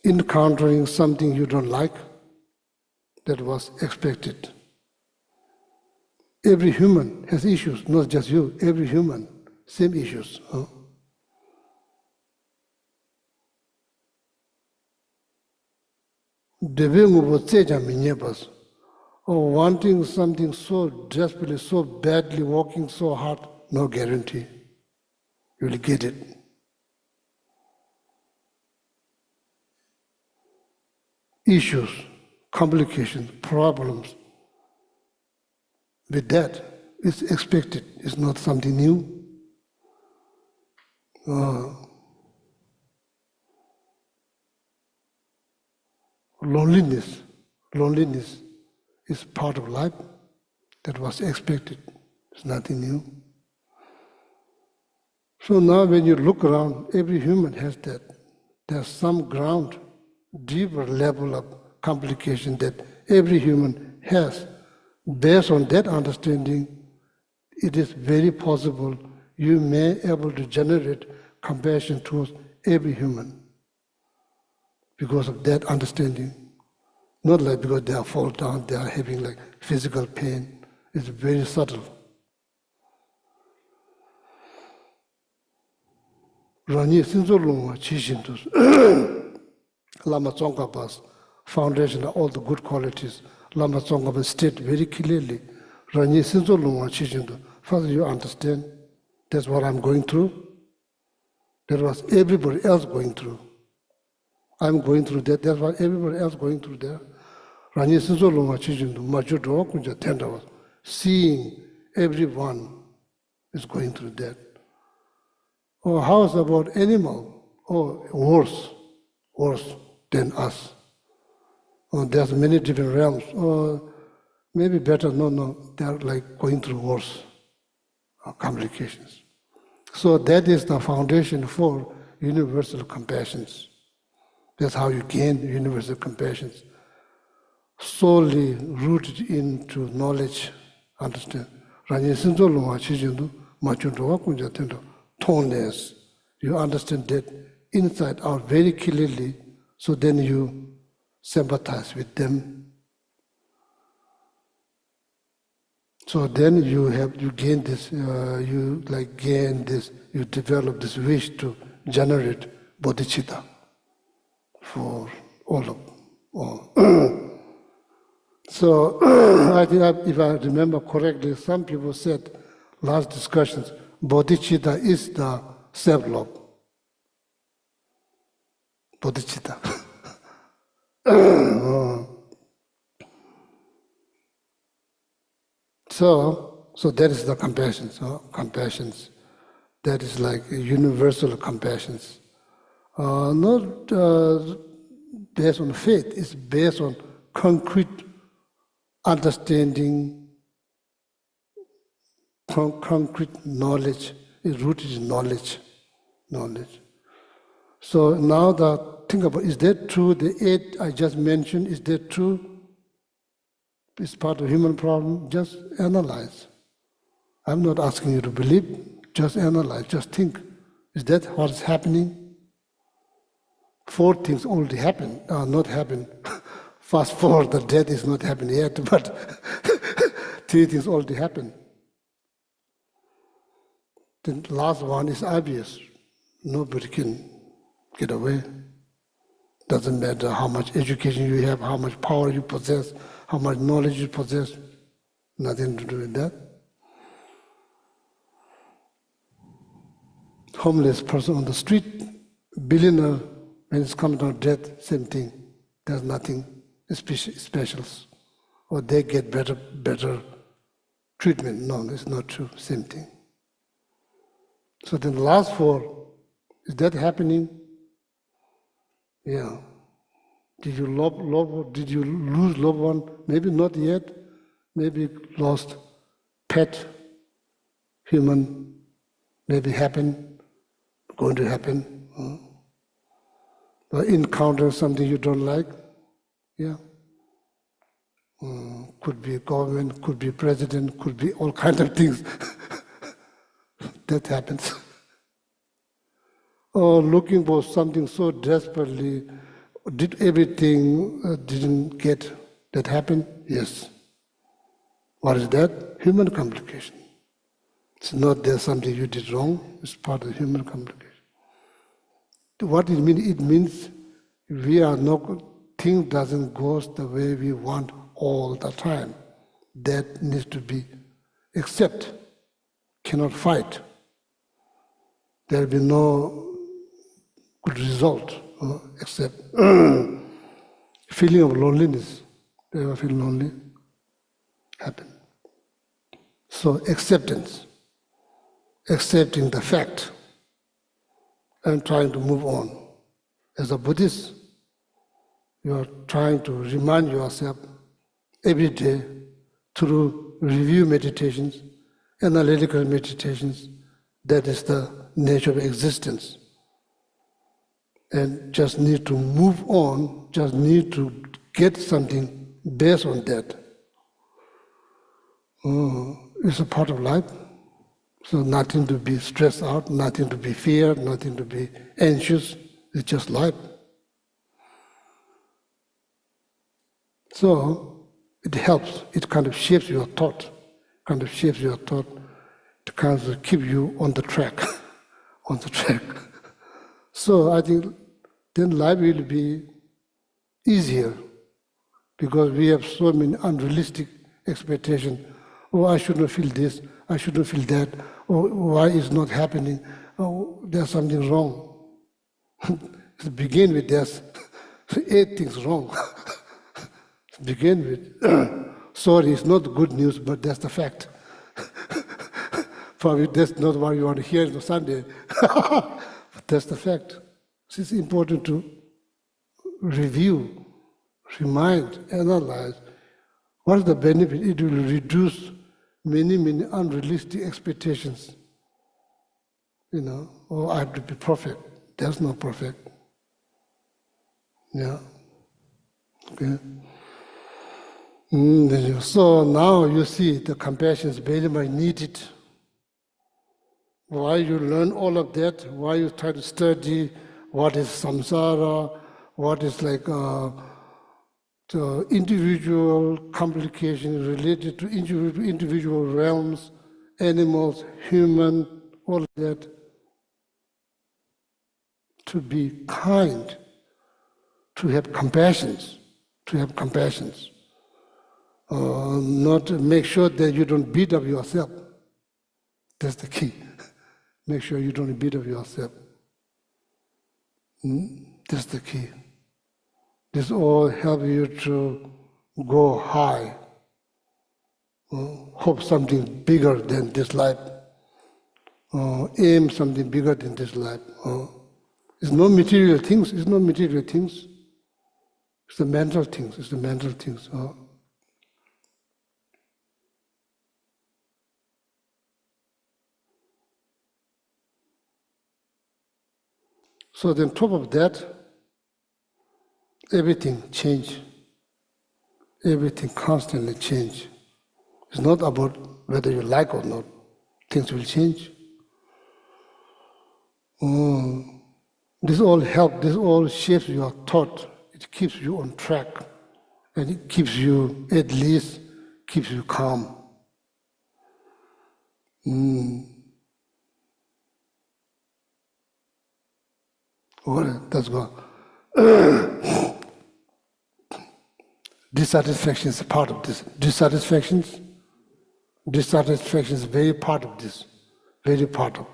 Encountering something you don't like, that was expected. Every human has issues, not just you, every human, same issues. Or wanting something so desperately, so badly, working so hard, no guarantee you will get it. Issues, complications, problems. With that, it's expected, it's not something new. Loneliness is part of life, that was expected, it's nothing new. So now when you look around, every human has that. There's some ground, deeper level of complication that every human has. Based on that understanding, it is very possible you may be able to generate compassion towards every human because of that understanding. Not like because they are fall down, they are having like physical pain. It's very subtle. Rani Sinzo Lunga Chishintus Lama Tsongkhapa's foundation of all the good qualities. Lama Tsongkhapa state very clearly. Rani Sinzo Lunga Chishintus. First you understand, that's what I'm going through. That was everybody else going through. I'm going through that, that's what everybody else going through there. Rani Sinzo Lunga Chishintus, Majudo Kunja Tenda was seeing everyone is going through that. Or how is about animal? Or worse than us. Or there's many different realms. Or maybe better, no, they're like going through worse complications. So that is the foundation for universal compassions. That's how you gain universal compassions. Solely rooted into knowledge, understand. Toneness. You understand that inside out very clearly, so then you sympathize with them. So then you gain this, you develop this wish to generate bodhicitta for all of all. So I think if I remember correctly, some people said last discussions, bodhicitta is the self-love. Bodhicitta. So that is the compassion. So compassions, that is like universal compassions. Not based on faith, it's based on concrete understanding, concrete knowledge, is rooted in knowledge. So now think about, is that true? The 8 I just mentioned, is that true? It's part of human problem. Just analyze. I'm not asking you to believe, just analyze, just think. Is that what is happening? 4 things already happened, not happened. Fast forward, the death is not happening yet, but 3 things already happened. The last one is obvious. Nobody can get away. Doesn't matter how much education you have, how much power you possess, how much knowledge you possess. Nothing to do with that. Homeless person on the street, billionaire, when it's come to death, same thing. There's nothing special. Or they get better treatment. No, it's not true. Same thing. So then the last 4, is that happening? Yeah. Did you did you lose loved one? Maybe not yet. Maybe lost pet, human, maybe happen, going to happen. Or encounter something you don't like. Yeah. Could be government, could be president, could be all kinds of things. That happens. Or looking for something so desperately, did everything didn't get that happened? Yes. What is that? Human complication. It's not there's something you did wrong, it's part of human complication. What it means? It means we are not, things doesn't go the way we want all the time. That needs to be accept, cannot fight. There will be no good result except feeling of loneliness. You ever feel lonely? Happen. So acceptance, accepting the fact, and trying to move on. As a Buddhist, you are trying to remind yourself every day through review meditations, analytical meditations, that is the nature of existence. And just need to move on, just need to get something based on that. It's a part of life. So nothing to be stressed out, nothing to be feared, nothing to be anxious. It's just life. So it helps. It kind of shapes your thought. It kind of keep you on the track, on the track. So I think then life will be easier because we have so many unrealistic expectations. Oh, I shouldn't feel this, I shouldn't feel that. Oh, why is not happening? Oh, there's something wrong. To begin with, there's 8 things wrong. To begin with, sorry, it's not good news, but that's the fact. Probably that's not what you want to hear on Sunday, but that's the fact. So it's important to review, remind, analyze. What is the benefit? It will reduce many unrealistic expectations. Oh, I have to be perfect. There's no perfect. Yeah. Okay. So now you see the compassion is very much needed. Why you learn all of that? Why you try to study what is samsara, what is like the individual complications related to individual realms, animals, human, all of that. To be kind, to have compassion, not to make sure that you don't beat up yourself. That's the key. Make sure you don't beat up yourself. That's the key. This all help you to go high. Hope something bigger than this life. Aim something bigger than this life. It's no material things. It's the mental things. So then, top of that, everything change. Everything constantly change. It's not about whether you like or not. things will change. This all helps, this all shapes your thought. It keeps you on track. And it keeps you, at least, keeps you calm. Well, that's good. Dissatisfaction is a part of this. Dissatisfaction is very part of this. Very part of.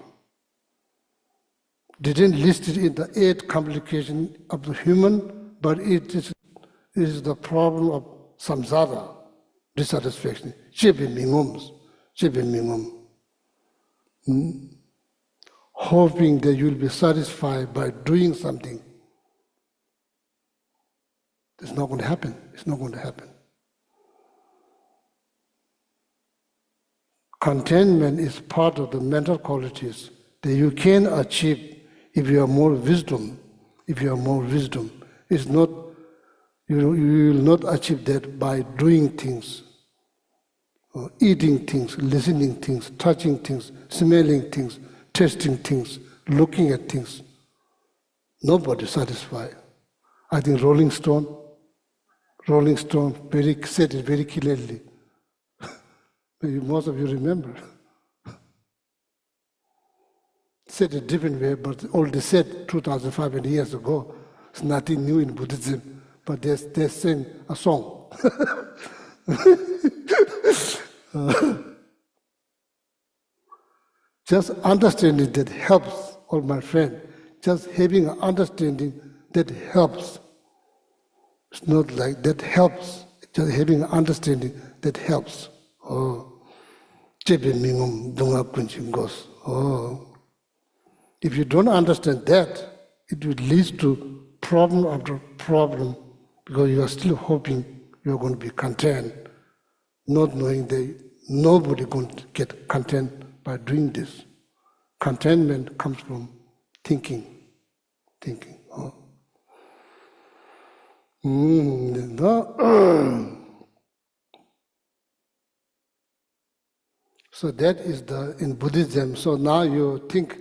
Didn't list it in the 8 complications of the human, but it is the problem of samsara, dissatisfaction. Hoping that you'll be satisfied by doing something. It's not going to happen. It's not going to happen. Contentment is part of the mental qualities that you can achieve if you have more wisdom. If you have more wisdom, it's not. You will not achieve that by doing things, or eating things, listening things, touching things, smelling things, tasting things, looking at things. Nobody is satisfied. I think Rolling Stone said it very clearly. Maybe most of you remember. Said a different way, but all they said 2,500 years ago. It's nothing new in Buddhism, but they sing a song. Just understanding that helps, all my friend. Just having an understanding that helps. It's not like that helps. Just having an understanding that helps. If you don't understand that, it will lead to problem after problem because you are still hoping you are going to be content, not knowing that nobody is going to get content by doing this. Contentment comes from thinking. So that is in Buddhism. So now you think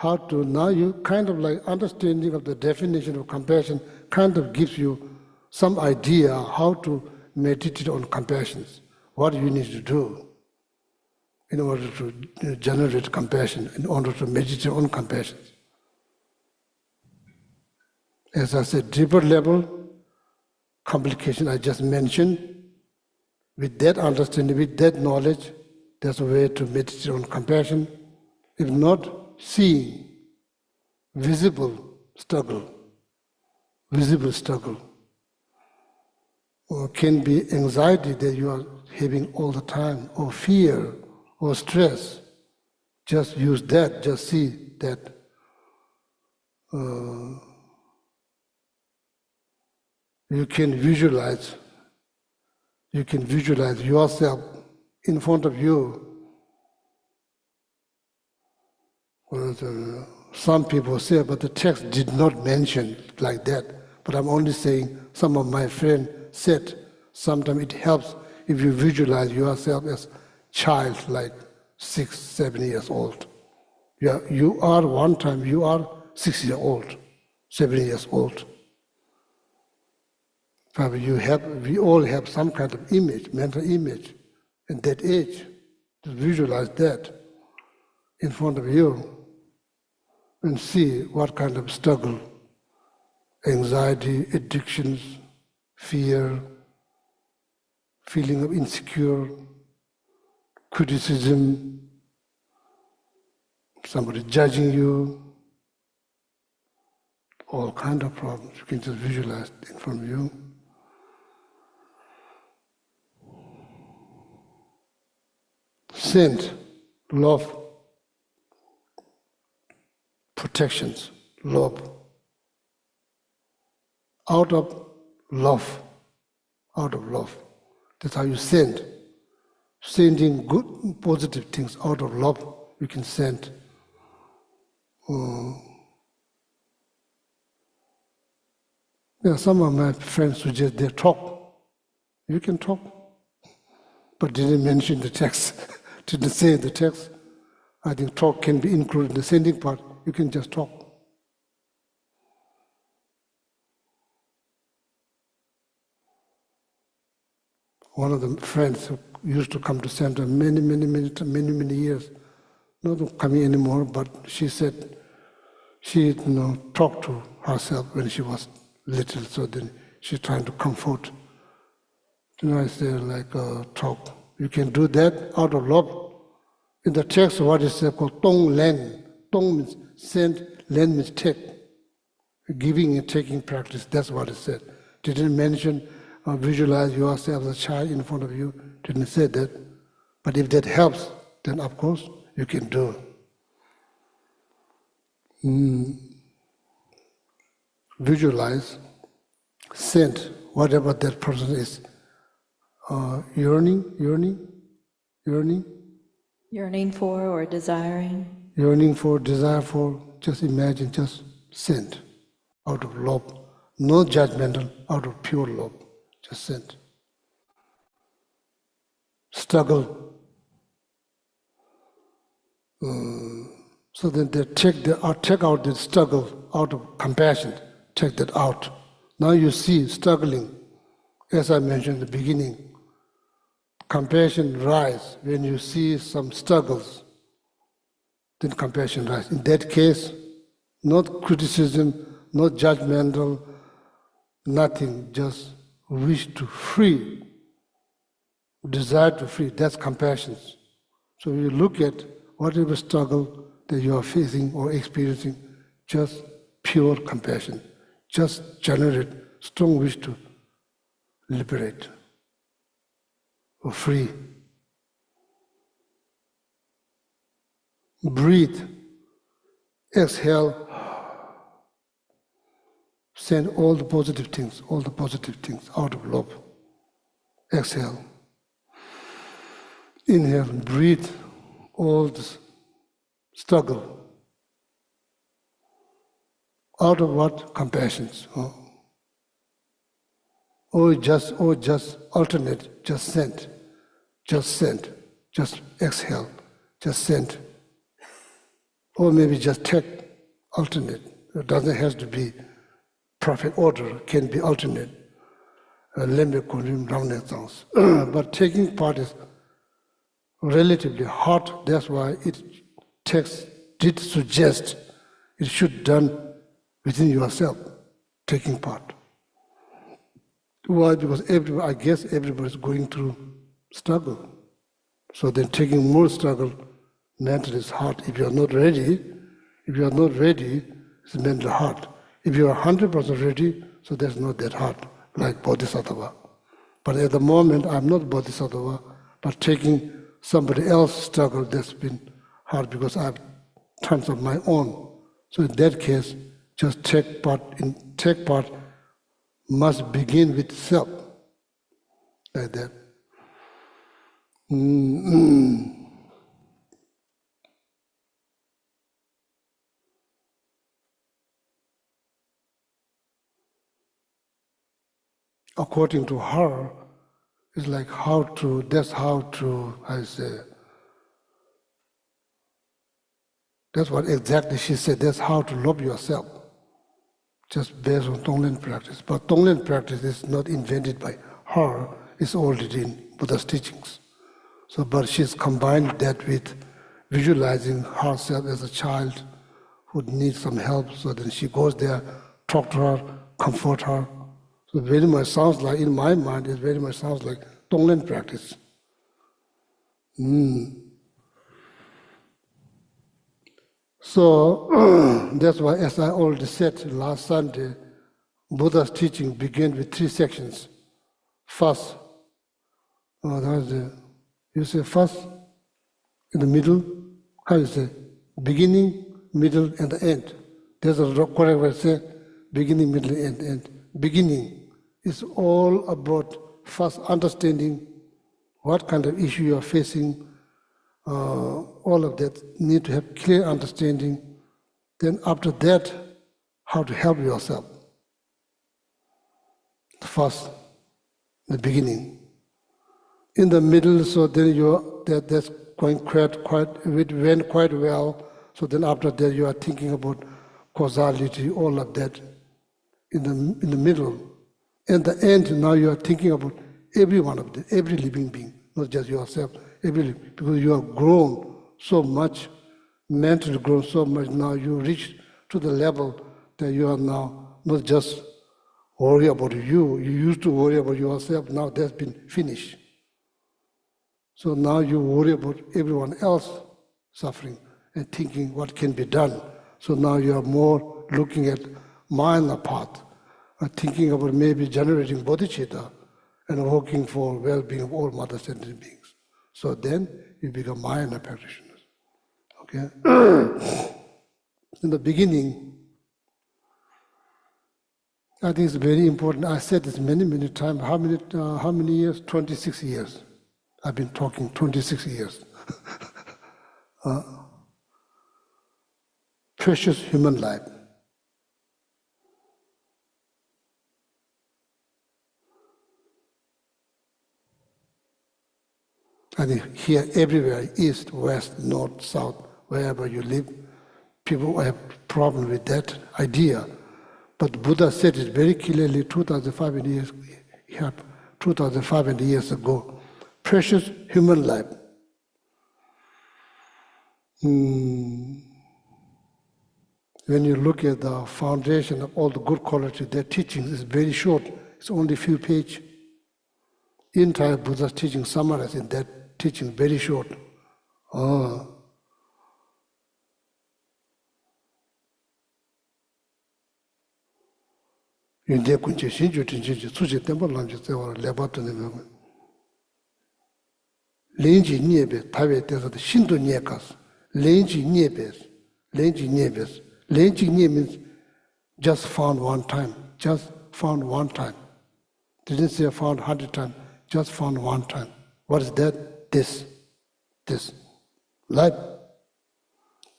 now you kind of like understanding of the definition of compassion kind of gives you some idea how to meditate on compassion, what you need to do in order to generate compassion, in order to meditate on compassion. As I said, deeper level complication I just mentioned, with that understanding, with that knowledge, there's a way to meditate on compassion. If not, seeing visible struggle, or can be anxiety that you are having all the time, or fear, or stress. Just use that, just see that you can visualize yourself in front of you. Some people say, but the text did not mention like that. But I'm only saying, some of my friends said, sometimes it helps if you visualize yourself as child, like 6, 7 years old. You are 6 years old, 7 years old. Probably we all have some kind of image, mental image, at that age. To visualize that in front of you and see what kind of struggle, anxiety, addictions, fear, feeling of insecure, criticism, somebody judging you, all kind of problems. You can just visualize in front of you. Scent, love, protections, love. Out of love. That's how you send. Sending good, positive things out of love, you can send. Some of my friends suggest they talk. You can talk, but didn't mention the text, didn't say the text. I think talk can be included in the sending part. You can just talk. One of the friends who used to come to center many years, not coming anymore, but she said she talked to herself when she was little, so then she's trying to comfort. I say talk. You can do that out of love. In the text, what is called tong len. Tong means send, len means take. Giving and taking practice, that's what it said. Didn't mention or visualize yourself as a child in front of you, didn't say that. But if that helps, then of course you can do it. Visualize, send, whatever that person is yearning for or desiring. Yearning for, desire for, just imagine, just send out of love. No judgmental, out of pure love. Just send. Struggle. So then they take out the struggle out of compassion. Take that out. Now you see struggling, as I mentioned in the beginning. Compassion rise when you see some struggles. Then compassion rise. In that case, not criticism, not judgmental, nothing, just wish to free, desire to free, that's compassion. So you look at whatever struggle that you are facing or experiencing, just pure compassion, just generate strong wish to liberate or free. Breathe, exhale, send all the positive things out of love. Exhale. Inhale, breathe all this struggle. Out of what? Compassion. Or just alternate, just send, just exhale, just send. Or maybe just take, alternate. It doesn't have to be perfect order, it can be alternate. But taking part is relatively hard, that's why did suggest it should done within yourself, taking part. Why? Because I guess everybody's going through struggle. So then taking more struggle mentally is hard. If you're not ready, it's mentally hard. If you are 100% ready, so that's not that hard, like Bodhisattva. But at the moment, I'm not Bodhisattva, but taking somebody else's struggle, that's been hard because I have tons of my own. So in that case, just take part must begin with self, like that. According to her, it's like that's what exactly she said, that's how to love yourself, just based on Tonglen practice. But Tonglen practice is not invented by her, it's already in Buddha's teachings. So, but she's combined that with visualizing herself as a child who needs some help, so then she goes there, talk to her, comfort her. So very much sounds like, in my mind, it very much sounds like Tonglen practice. So that's why, as I already said last Sunday, Buddha's teaching began with 3 sections. First, you say first, in the middle, how you say? Beginning, middle, and the end. There's a correct way to say beginning, middle, and end. Beginning is all about first understanding what kind of issue you are facing. All of that need to have clear understanding. Then after that, how to help yourself. First, the beginning. in the middle, so then that's going it went quite well. So then after that, you are thinking about causality, all of that in the middle. In the end, now you are thinking about every one of them, every living being, not just yourself, because you have grown so much, mentally grown so much. Now you reach to the level that you are now not just worry about you. You used to worry about yourself. Now that's been finished. So now you worry about everyone else suffering and thinking what can be done. So now you are more looking at minor part, thinking about maybe generating bodhicitta and working for well-being of all mother sentient beings. So then you become minor practitioners. Okay. In the beginning, I think it's very important. I said this many times. How many years? 26 years. I've been talking 26 years. Precious human life. I think here, everywhere, east, west, north, south, wherever you live, people have problem with that idea. But Buddha said it very clearly 2,500 years ago. Precious human life. When you look at the foundation of all the good quality, their teaching is very short. It's only a few pages. Entire Buddha's teaching summarized in that teaching, very short. Yunde kunche shinju tinjiji tsuji tenpa lamji tsewa leba tuni mewa. Lenji nyebe tawe tesa de shindu nyekas. Lenji nyebes. Lenji nyebes. Lenji nye means just found one time. Just found one time. Didn't say found 100 times. Just found one time. What is that? This. Life.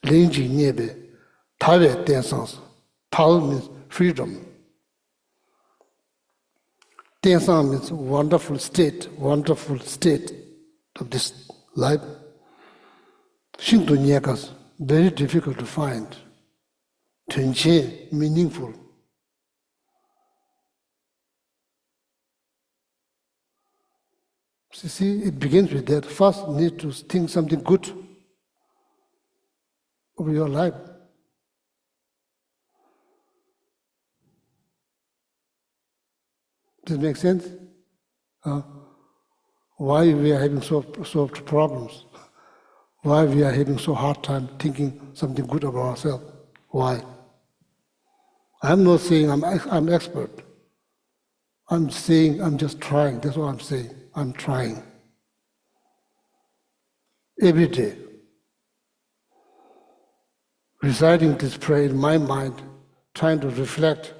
Lenji nyebe tawe tesans. Tal means freedom. Tensang means wonderful state of this life. Shinto nyekas, very difficult to find. Tenche, meaningful. See, it begins with that. First, you need to think something good over your life. Does it make sense? Why we are having so problems? Why we are having so hard time thinking something good about ourselves? Why? I'm not saying I'm expert. I'm saying I'm just trying. That's what I'm saying. I'm trying. Every day. Reciting this prayer in my mind, trying to reflect,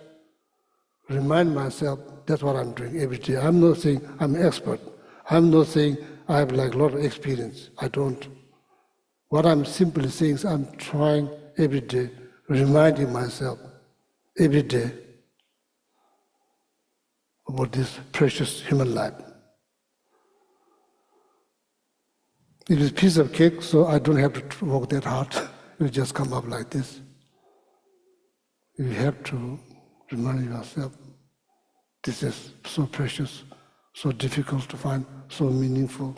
remind myself, that's what I'm doing every day. I'm not saying I'm an expert. I'm not saying I have like a lot of experience. I don't. What I'm simply saying is I'm trying every day, reminding myself every day about this precious human life. It is a piece of cake, so I don't have to work that hard. It will just come up like this. You have to remind yourself, this is so precious, so difficult to find, so meaningful.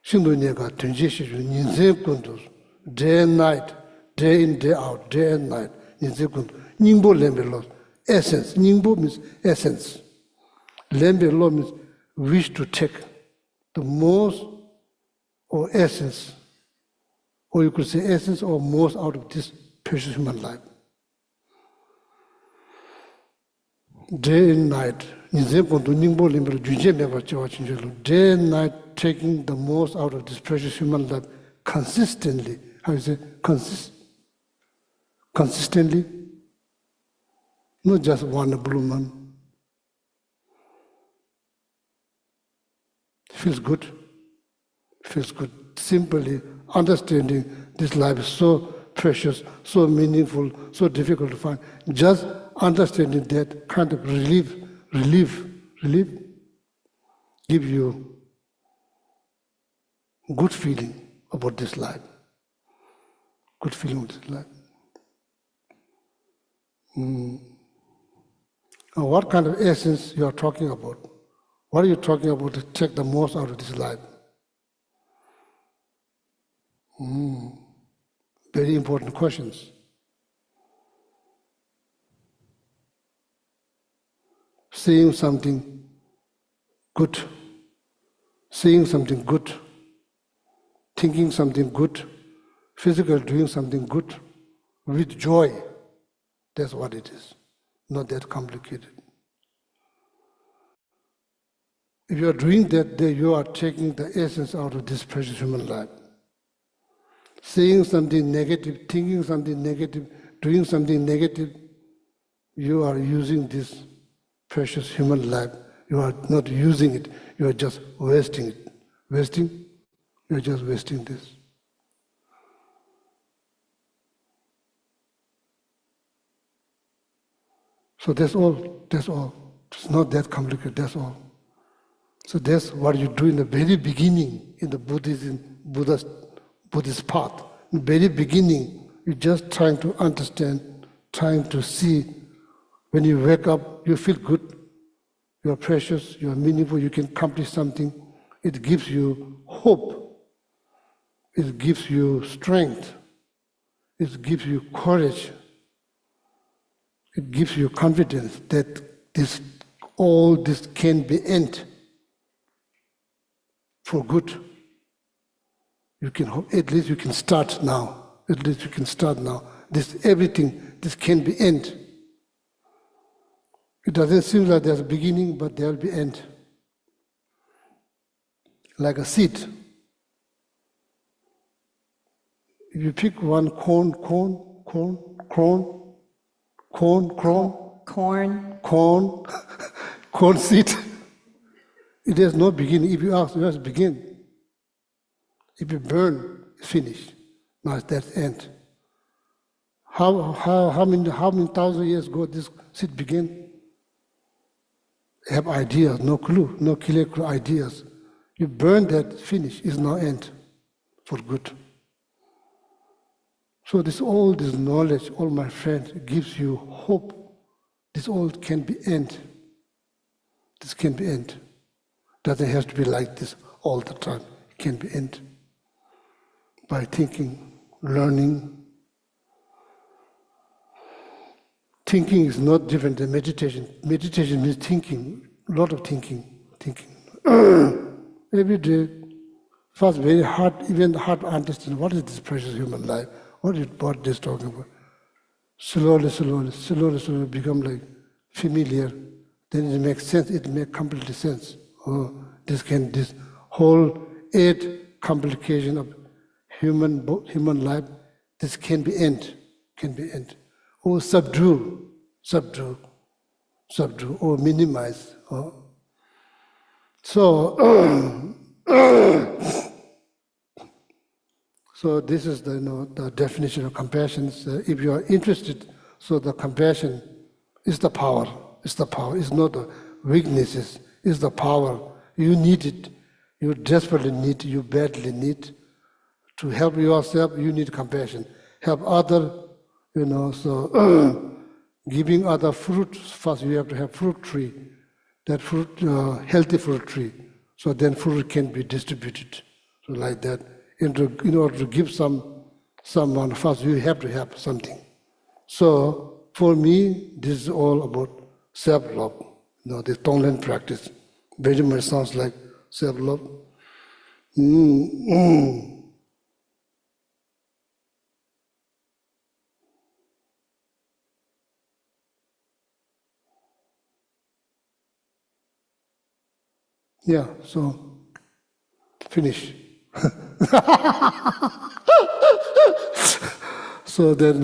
Shindu nyega tenje shiju ninze kundus, day and night, day in, day out, day and night, ninze kundus. Nyingbo lembe lo, essence. Nyingbo means essence. Lembe lo means wish to take the most or essence, or you could say essence or most out of this precious human life. Day and night, day and night taking the most out of this precious human life consistently. How you say? Consistently? Not just one blue moon. Feels good. Feels good. Simply understanding this life is so precious, so meaningful, so difficult to find. Just understanding that kind of relief. give you good feeling about this life. Good feeling about this life. Now, what kind of essence you are talking about? What are you talking about to take the most out of this life? Very important questions. Seeing something good, seeing something good, thinking something good, physically doing something good with joy. That's what it is. Not that complicated. If you are doing that, then you are taking the essence out of this precious human life. Saying something negative, thinking something negative, doing something negative, you are using this precious human life. You are not using it, you are just wasting it. Wasting? You are just wasting this. So that's all, that's all. It's not that complicated, that's all. So that's what you do in the very beginning in the Buddhist path. In the very beginning, you're just trying to understand, trying to see. When you wake up, you feel good. You are precious, you are meaningful, you can accomplish something. It gives you hope. It gives you strength. It gives you courage. It gives you confidence that all this can be end for good. You can at least you can start now. At least you can start now. Everything can be end. It doesn't seem like there's a beginning, but there will be end. Like a seed. If you pick one corn seed, it has no beginning. If you ask, where's the begin? If you burn, it's finished. Now that's end. How many thousand years ago this seed began? Have ideas, no clue, no clear ideas. You burn that, finish, is now end for good. So all this knowledge, all my friends, gives you hope. This all can be end. This can be end. Doesn't have to be like this all the time. It can be end. By thinking, learning. Thinking is not different than meditation. Meditation means thinking, a lot of thinking. Every day, first very hard, even hard to understand what is this precious human life, what is this talking about. Slowly become like familiar. Then it makes sense, it makes completely sense. Oh, this whole 8 complication of human life, this can be end. Or subdue, or minimize. So this is the definition of compassion. If you are interested, so the compassion is the power. It's the power. It's not the weaknesses. It's the power. You need it. You desperately need. You badly need to help yourself. You need compassion. Help other. So giving other fruit, first you have to have fruit tree, that fruit, healthy fruit tree, so then fruit can be distributed. So like that, in order to give someone, first you have to have something. So for me, this is all about self-love. The Tonglen practice very much sounds like self-love. Yeah, so finish. So then,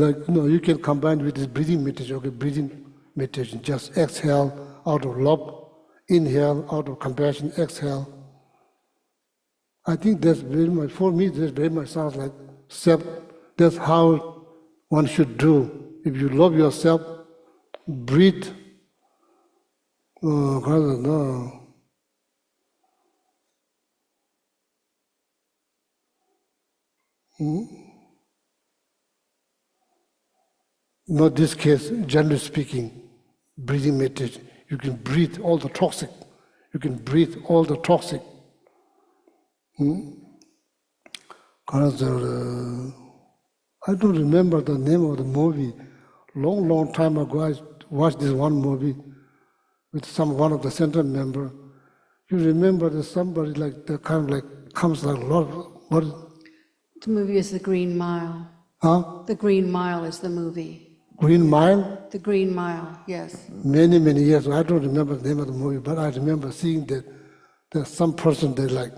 you can combine with this breathing meditation. Okay, breathing meditation. Just exhale out of love, inhale out of compassion, exhale. I think that's very much, for me, that's very much sounds like self. That's how one should do. If you love yourself, breathe. Not this case, generally speaking, breathing meditation. You can breathe all the toxic. You can breathe all the toxic. Because I don't remember the name of the movie. Long time ago, I watched this one movie with one of the center member. You remember that somebody like the kind of like comes like a lot of what? The movie is The Green Mile. Huh? The Green Mile is the movie. Green Mile? The Green Mile, yes. Many years ago. I don't remember the name of the movie, but I remember seeing that there's some person they like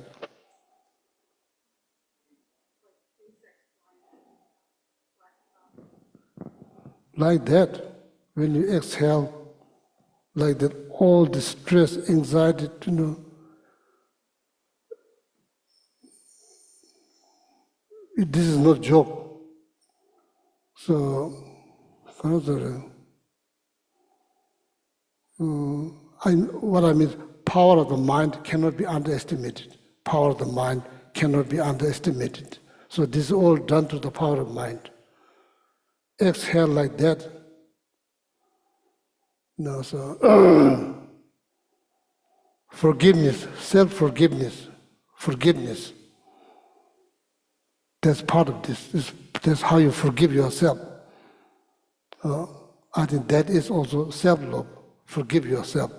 that. When you exhale, like that, all the stress, anxiety, this is not joke. So, what I mean, power of the mind cannot be underestimated. Power of the mind cannot be underestimated. So this is all done to the power of mind. Exhale like that. Forgiveness, self-forgiveness, forgiveness. That's part of this. That's how you forgive yourself. I think that is also self-love. Forgive yourself.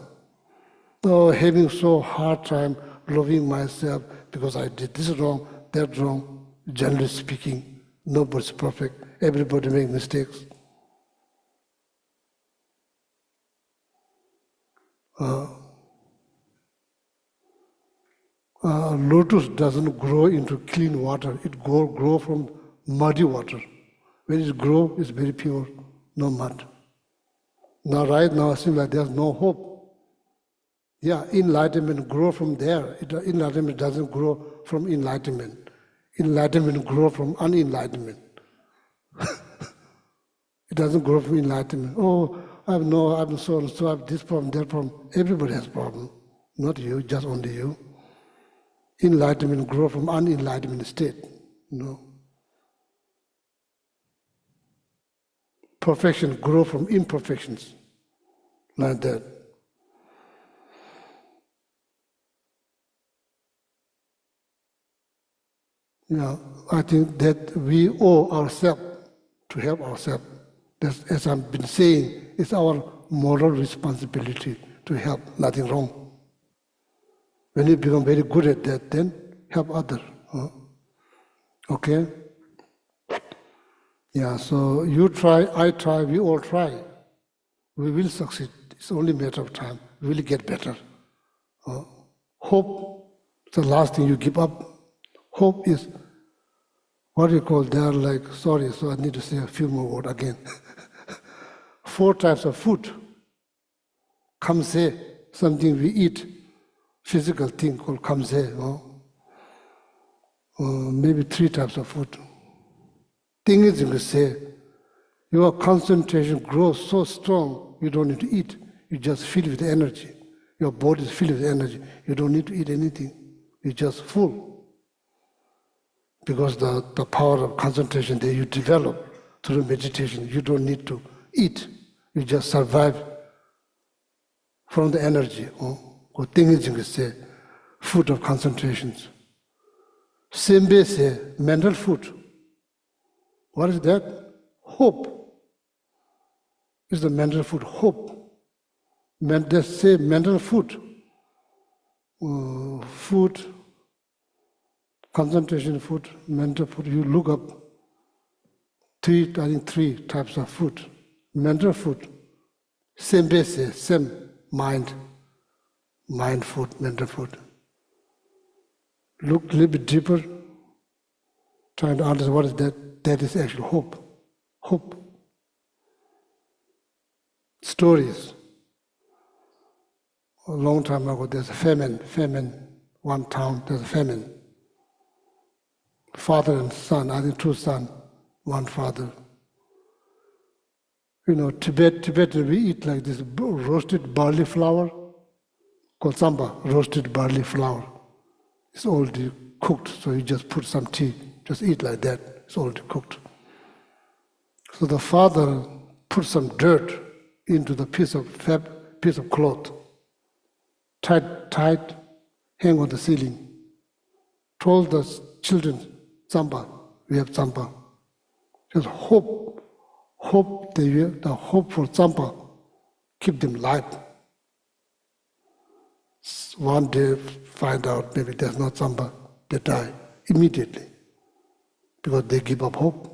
Having so hard time loving myself because I did this wrong, that wrong. Generally speaking, nobody's perfect. Everybody makes mistakes. Lotus doesn't grow into clean water. It grow from muddy water. When it grows, it's very pure, no mud. Now, right now, it seems like there's no hope. Yeah, enlightenment grow from there. Enlightenment doesn't grow from enlightenment. Enlightenment grow from unenlightenment. It doesn't grow from enlightenment. I'm so and so, I have this problem, that problem. Everybody has problem. Not you, just only you. Enlightenment grow from unenlightenment state. Perfection grow from imperfections. Like that. I think that we owe ourselves to help ourselves. That's, as I've been saying, it's our moral responsibility to help, nothing wrong. When you become very good at that, then help others. Okay? Yeah, so you try, I try, we all try. We will succeed. It's only a matter of time. We will get better. Hope is the last thing you give up. Hope is what you call there, sorry, so I need to say a few more words again. 4 types of food. Kamse, something we eat, physical thing called kamse. Maybe 3 types of food. Thing is, you can say, your concentration grows so strong, you don't need to eat. You just fill with energy. Your body is filled with energy. You don't need to eat anything. You're just full. Because the power of concentration that you develop through meditation, you don't need to eat. You just survive from the energy. Good thing is, you can say, food of concentrations. Sembe say, mental food. What is that? Hope is the mental food. Hope. They say mental food. Food, concentration food, mental food. You look up 3 types of food. Mental food. Same base, same mind. Mind food, mental food. Look a little bit deeper, trying to understand what is that. That is actually hope. Hope. Stories. A long time ago, there's a famine. One town, there's a famine. Father and son, I think 2 sons, 1 father. Tibetan, we eat like this roasted barley flour, called samba, roasted barley flour. It's already cooked, so you just put some tea Just eat like that, it's already cooked. So the father put some dirt into the piece of cloth, tied, hang on the ceiling. Told the children, Tsamba, we have Tsamba. Just hope the hope for Tsamba, keep them alive. One day find out maybe there's not Tsamba, they die immediately because they give up hope.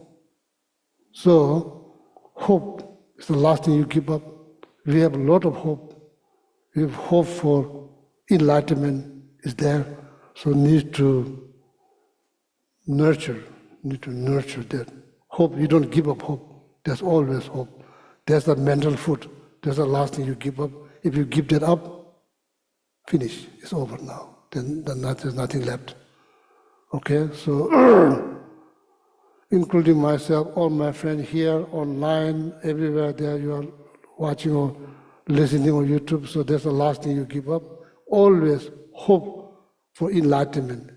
So hope is the last thing you give up. We have a lot of hope. We have hope for enlightenment is there, so need to nurture that hope. You don't give up hope. There's always hope. There's the mental food. That's the last thing you give up. If you give that up, finish. It's over now. Then there's nothing left. Okay, so including myself, all my friends here, online, everywhere there you are watching or listening on YouTube, so that's the last thing you give up. Always hope for enlightenment,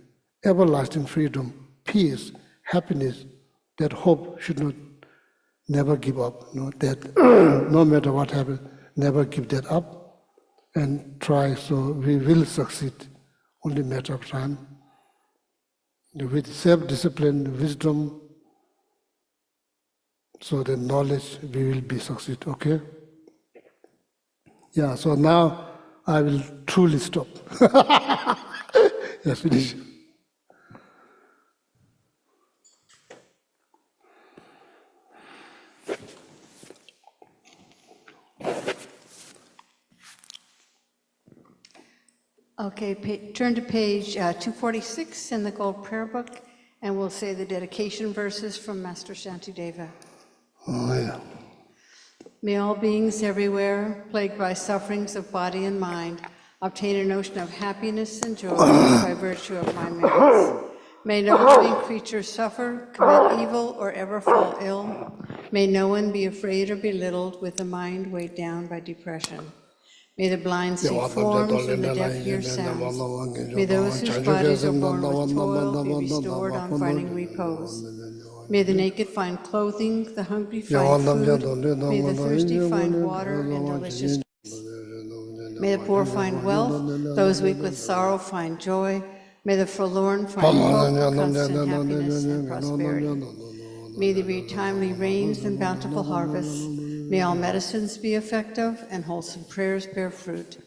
everlasting freedom, peace, happiness. That hope should never give up. That no matter what happens, never give that up and try, so we will succeed, only matter of time. With self-discipline, wisdom, so the knowledge, we will be succeed, okay? Yeah, so now I will truly stop. Yes, finish. Okay, turn to page 246 in the Gold Prayer Book, and we'll say the dedication verses from Master Shantideva. Oh, yeah. May all beings everywhere, plagued by sufferings of body and mind, obtain a notion of happiness and joy by virtue of my merits. May no living creature suffer, commit evil, or ever fall ill. May no one be afraid or belittled with a mind weighed down by depression. May the blind see forms and the deaf hear sounds. May those whose bodies are born with toil be restored on finding repose. May the naked find clothing, the hungry find food. May the thirsty find water and delicious drinks. May the poor find wealth, those weak with sorrow find joy. May the forlorn find hope, constant happiness, and prosperity. May there be timely rains and bountiful harvests. May all medicines be effective and wholesome prayers bear fruit.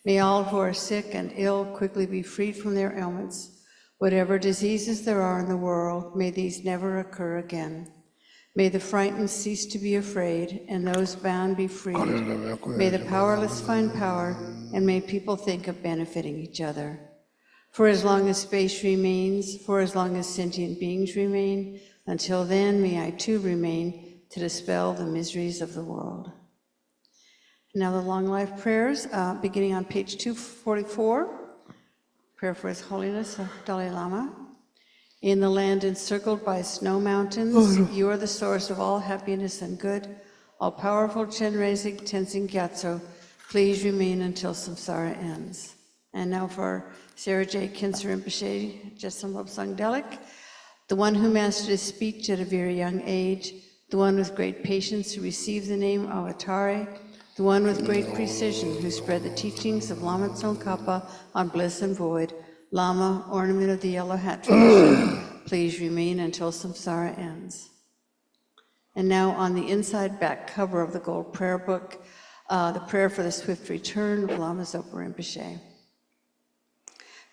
May all who are sick and ill quickly be freed from their ailments. Whatever diseases there are in the world, may these never occur again. May the frightened cease to be afraid, and those bound be freed. May the powerless find power, and may people think of benefiting each other. For as long as space remains, for as long as sentient beings remain, until then may I too remain to dispel the miseries of the world. Now the long life prayers, beginning on page 244. Prayer for His Holiness Dalai Lama. In the land encircled by snow mountains, you are the source of all happiness and good. All-powerful Chenrezig Tenzin Gyatso, please remain until samsara ends. And now for Sarah J. Kinser Rinpoche, Jetsun Lobsang Delik, the one who mastered his speech at a very young age, the one with great patience who received the name Avatare, the one with great precision who spread the teachings of Lama Tsongkhapa on bliss and void, Lama, ornament of the yellow hat tradition, please remain until samsara ends. And now on the inside back cover of the Gold Prayer Book, the prayer for the swift return of Lama Zopa Rinpoche.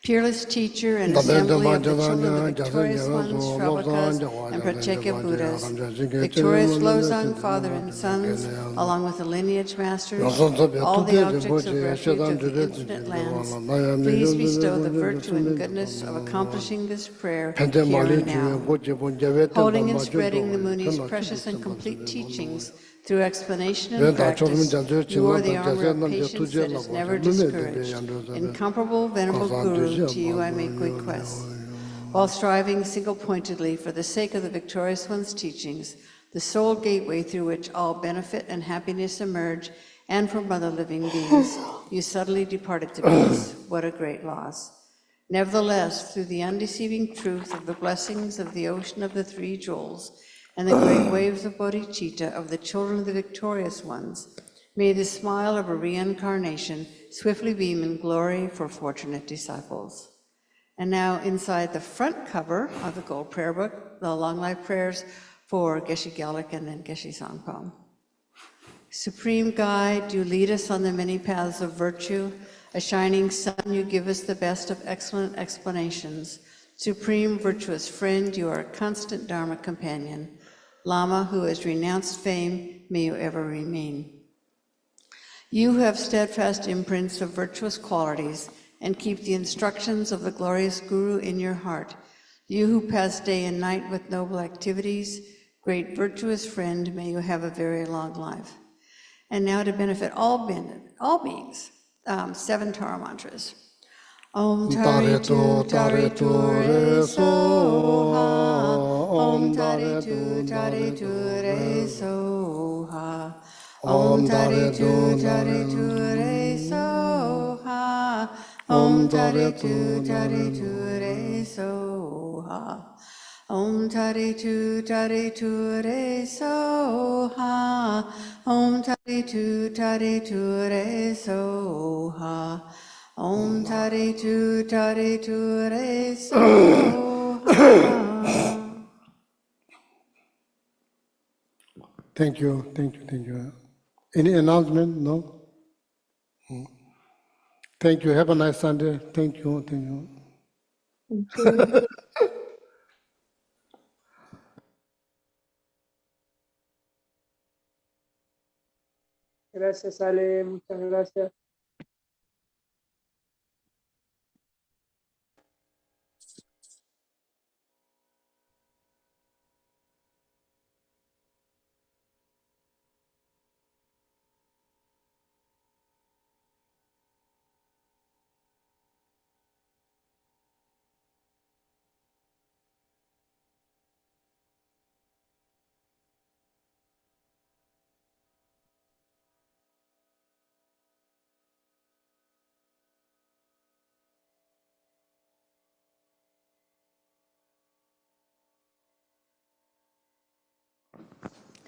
Peerless teacher and assembly of the children of the victorious ones, Shravakas, and Pratyeka Buddhas, victorious Losang, father and sons, along with the lineage masters, all the objects of refuge of the infinite lands, please bestow the virtue and goodness of accomplishing this prayer here and now. Holding and spreading the Muni's precious and complete teachings through explanation and practice, you are the armor of patience that is never discouraged. Incomparable, venerable Guru, to you I make request. While striving single-pointedly for the sake of the victorious one's teachings, the sole gateway through which all benefit and happiness emerge, and from other living beings, you suddenly departed to peace. What a great loss. Nevertheless, through the undeceiving truth of the blessings of the ocean of the three jewels and the great waves of bodhicitta of the children of the victorious ones, may the smile of a reincarnation swiftly beam in glory for fortunate disciples. And now inside the front cover of the Gold Prayer Book, the Long Life Prayers for Geshe Gyaluk and then Geshe Sangpo. Supreme Guide, you lead us on the many paths of virtue. A shining sun, you give us the best of excellent explanations. Supreme virtuous friend, you are a constant Dharma companion. Lama, who has renounced fame, may you ever remain. You have steadfast imprints of virtuous qualities and keep the instructions of the glorious Guru in your heart. You who pass day and night with noble activities, great virtuous friend, may you have a very long life. And now to benefit all beings, 7 Tara mantras. Om Tare Tu Tare Tu Re So Ha. Om Tare Tu Tare Tu Re So Ha. Om Tare Tu Tare Tu Re So Ha. Om Tare Tu Tare Tu Re So Ha. Om Tare Tu Tare Tu Re So Ha. Om Tare Tu Tare Tu Re So Ha. Om Tare Tu Tare Tu Re So Ha. Thank you, thank you, thank you. Any announcement? No? Thank you. Have a nice Sunday. Thank you, thank you. Thank you. Gracias, Ale, muchas gracias.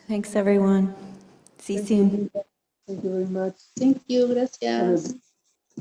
Thanks, everyone. See you Thank soon. you. Thank you very much. Thank you. Gracias.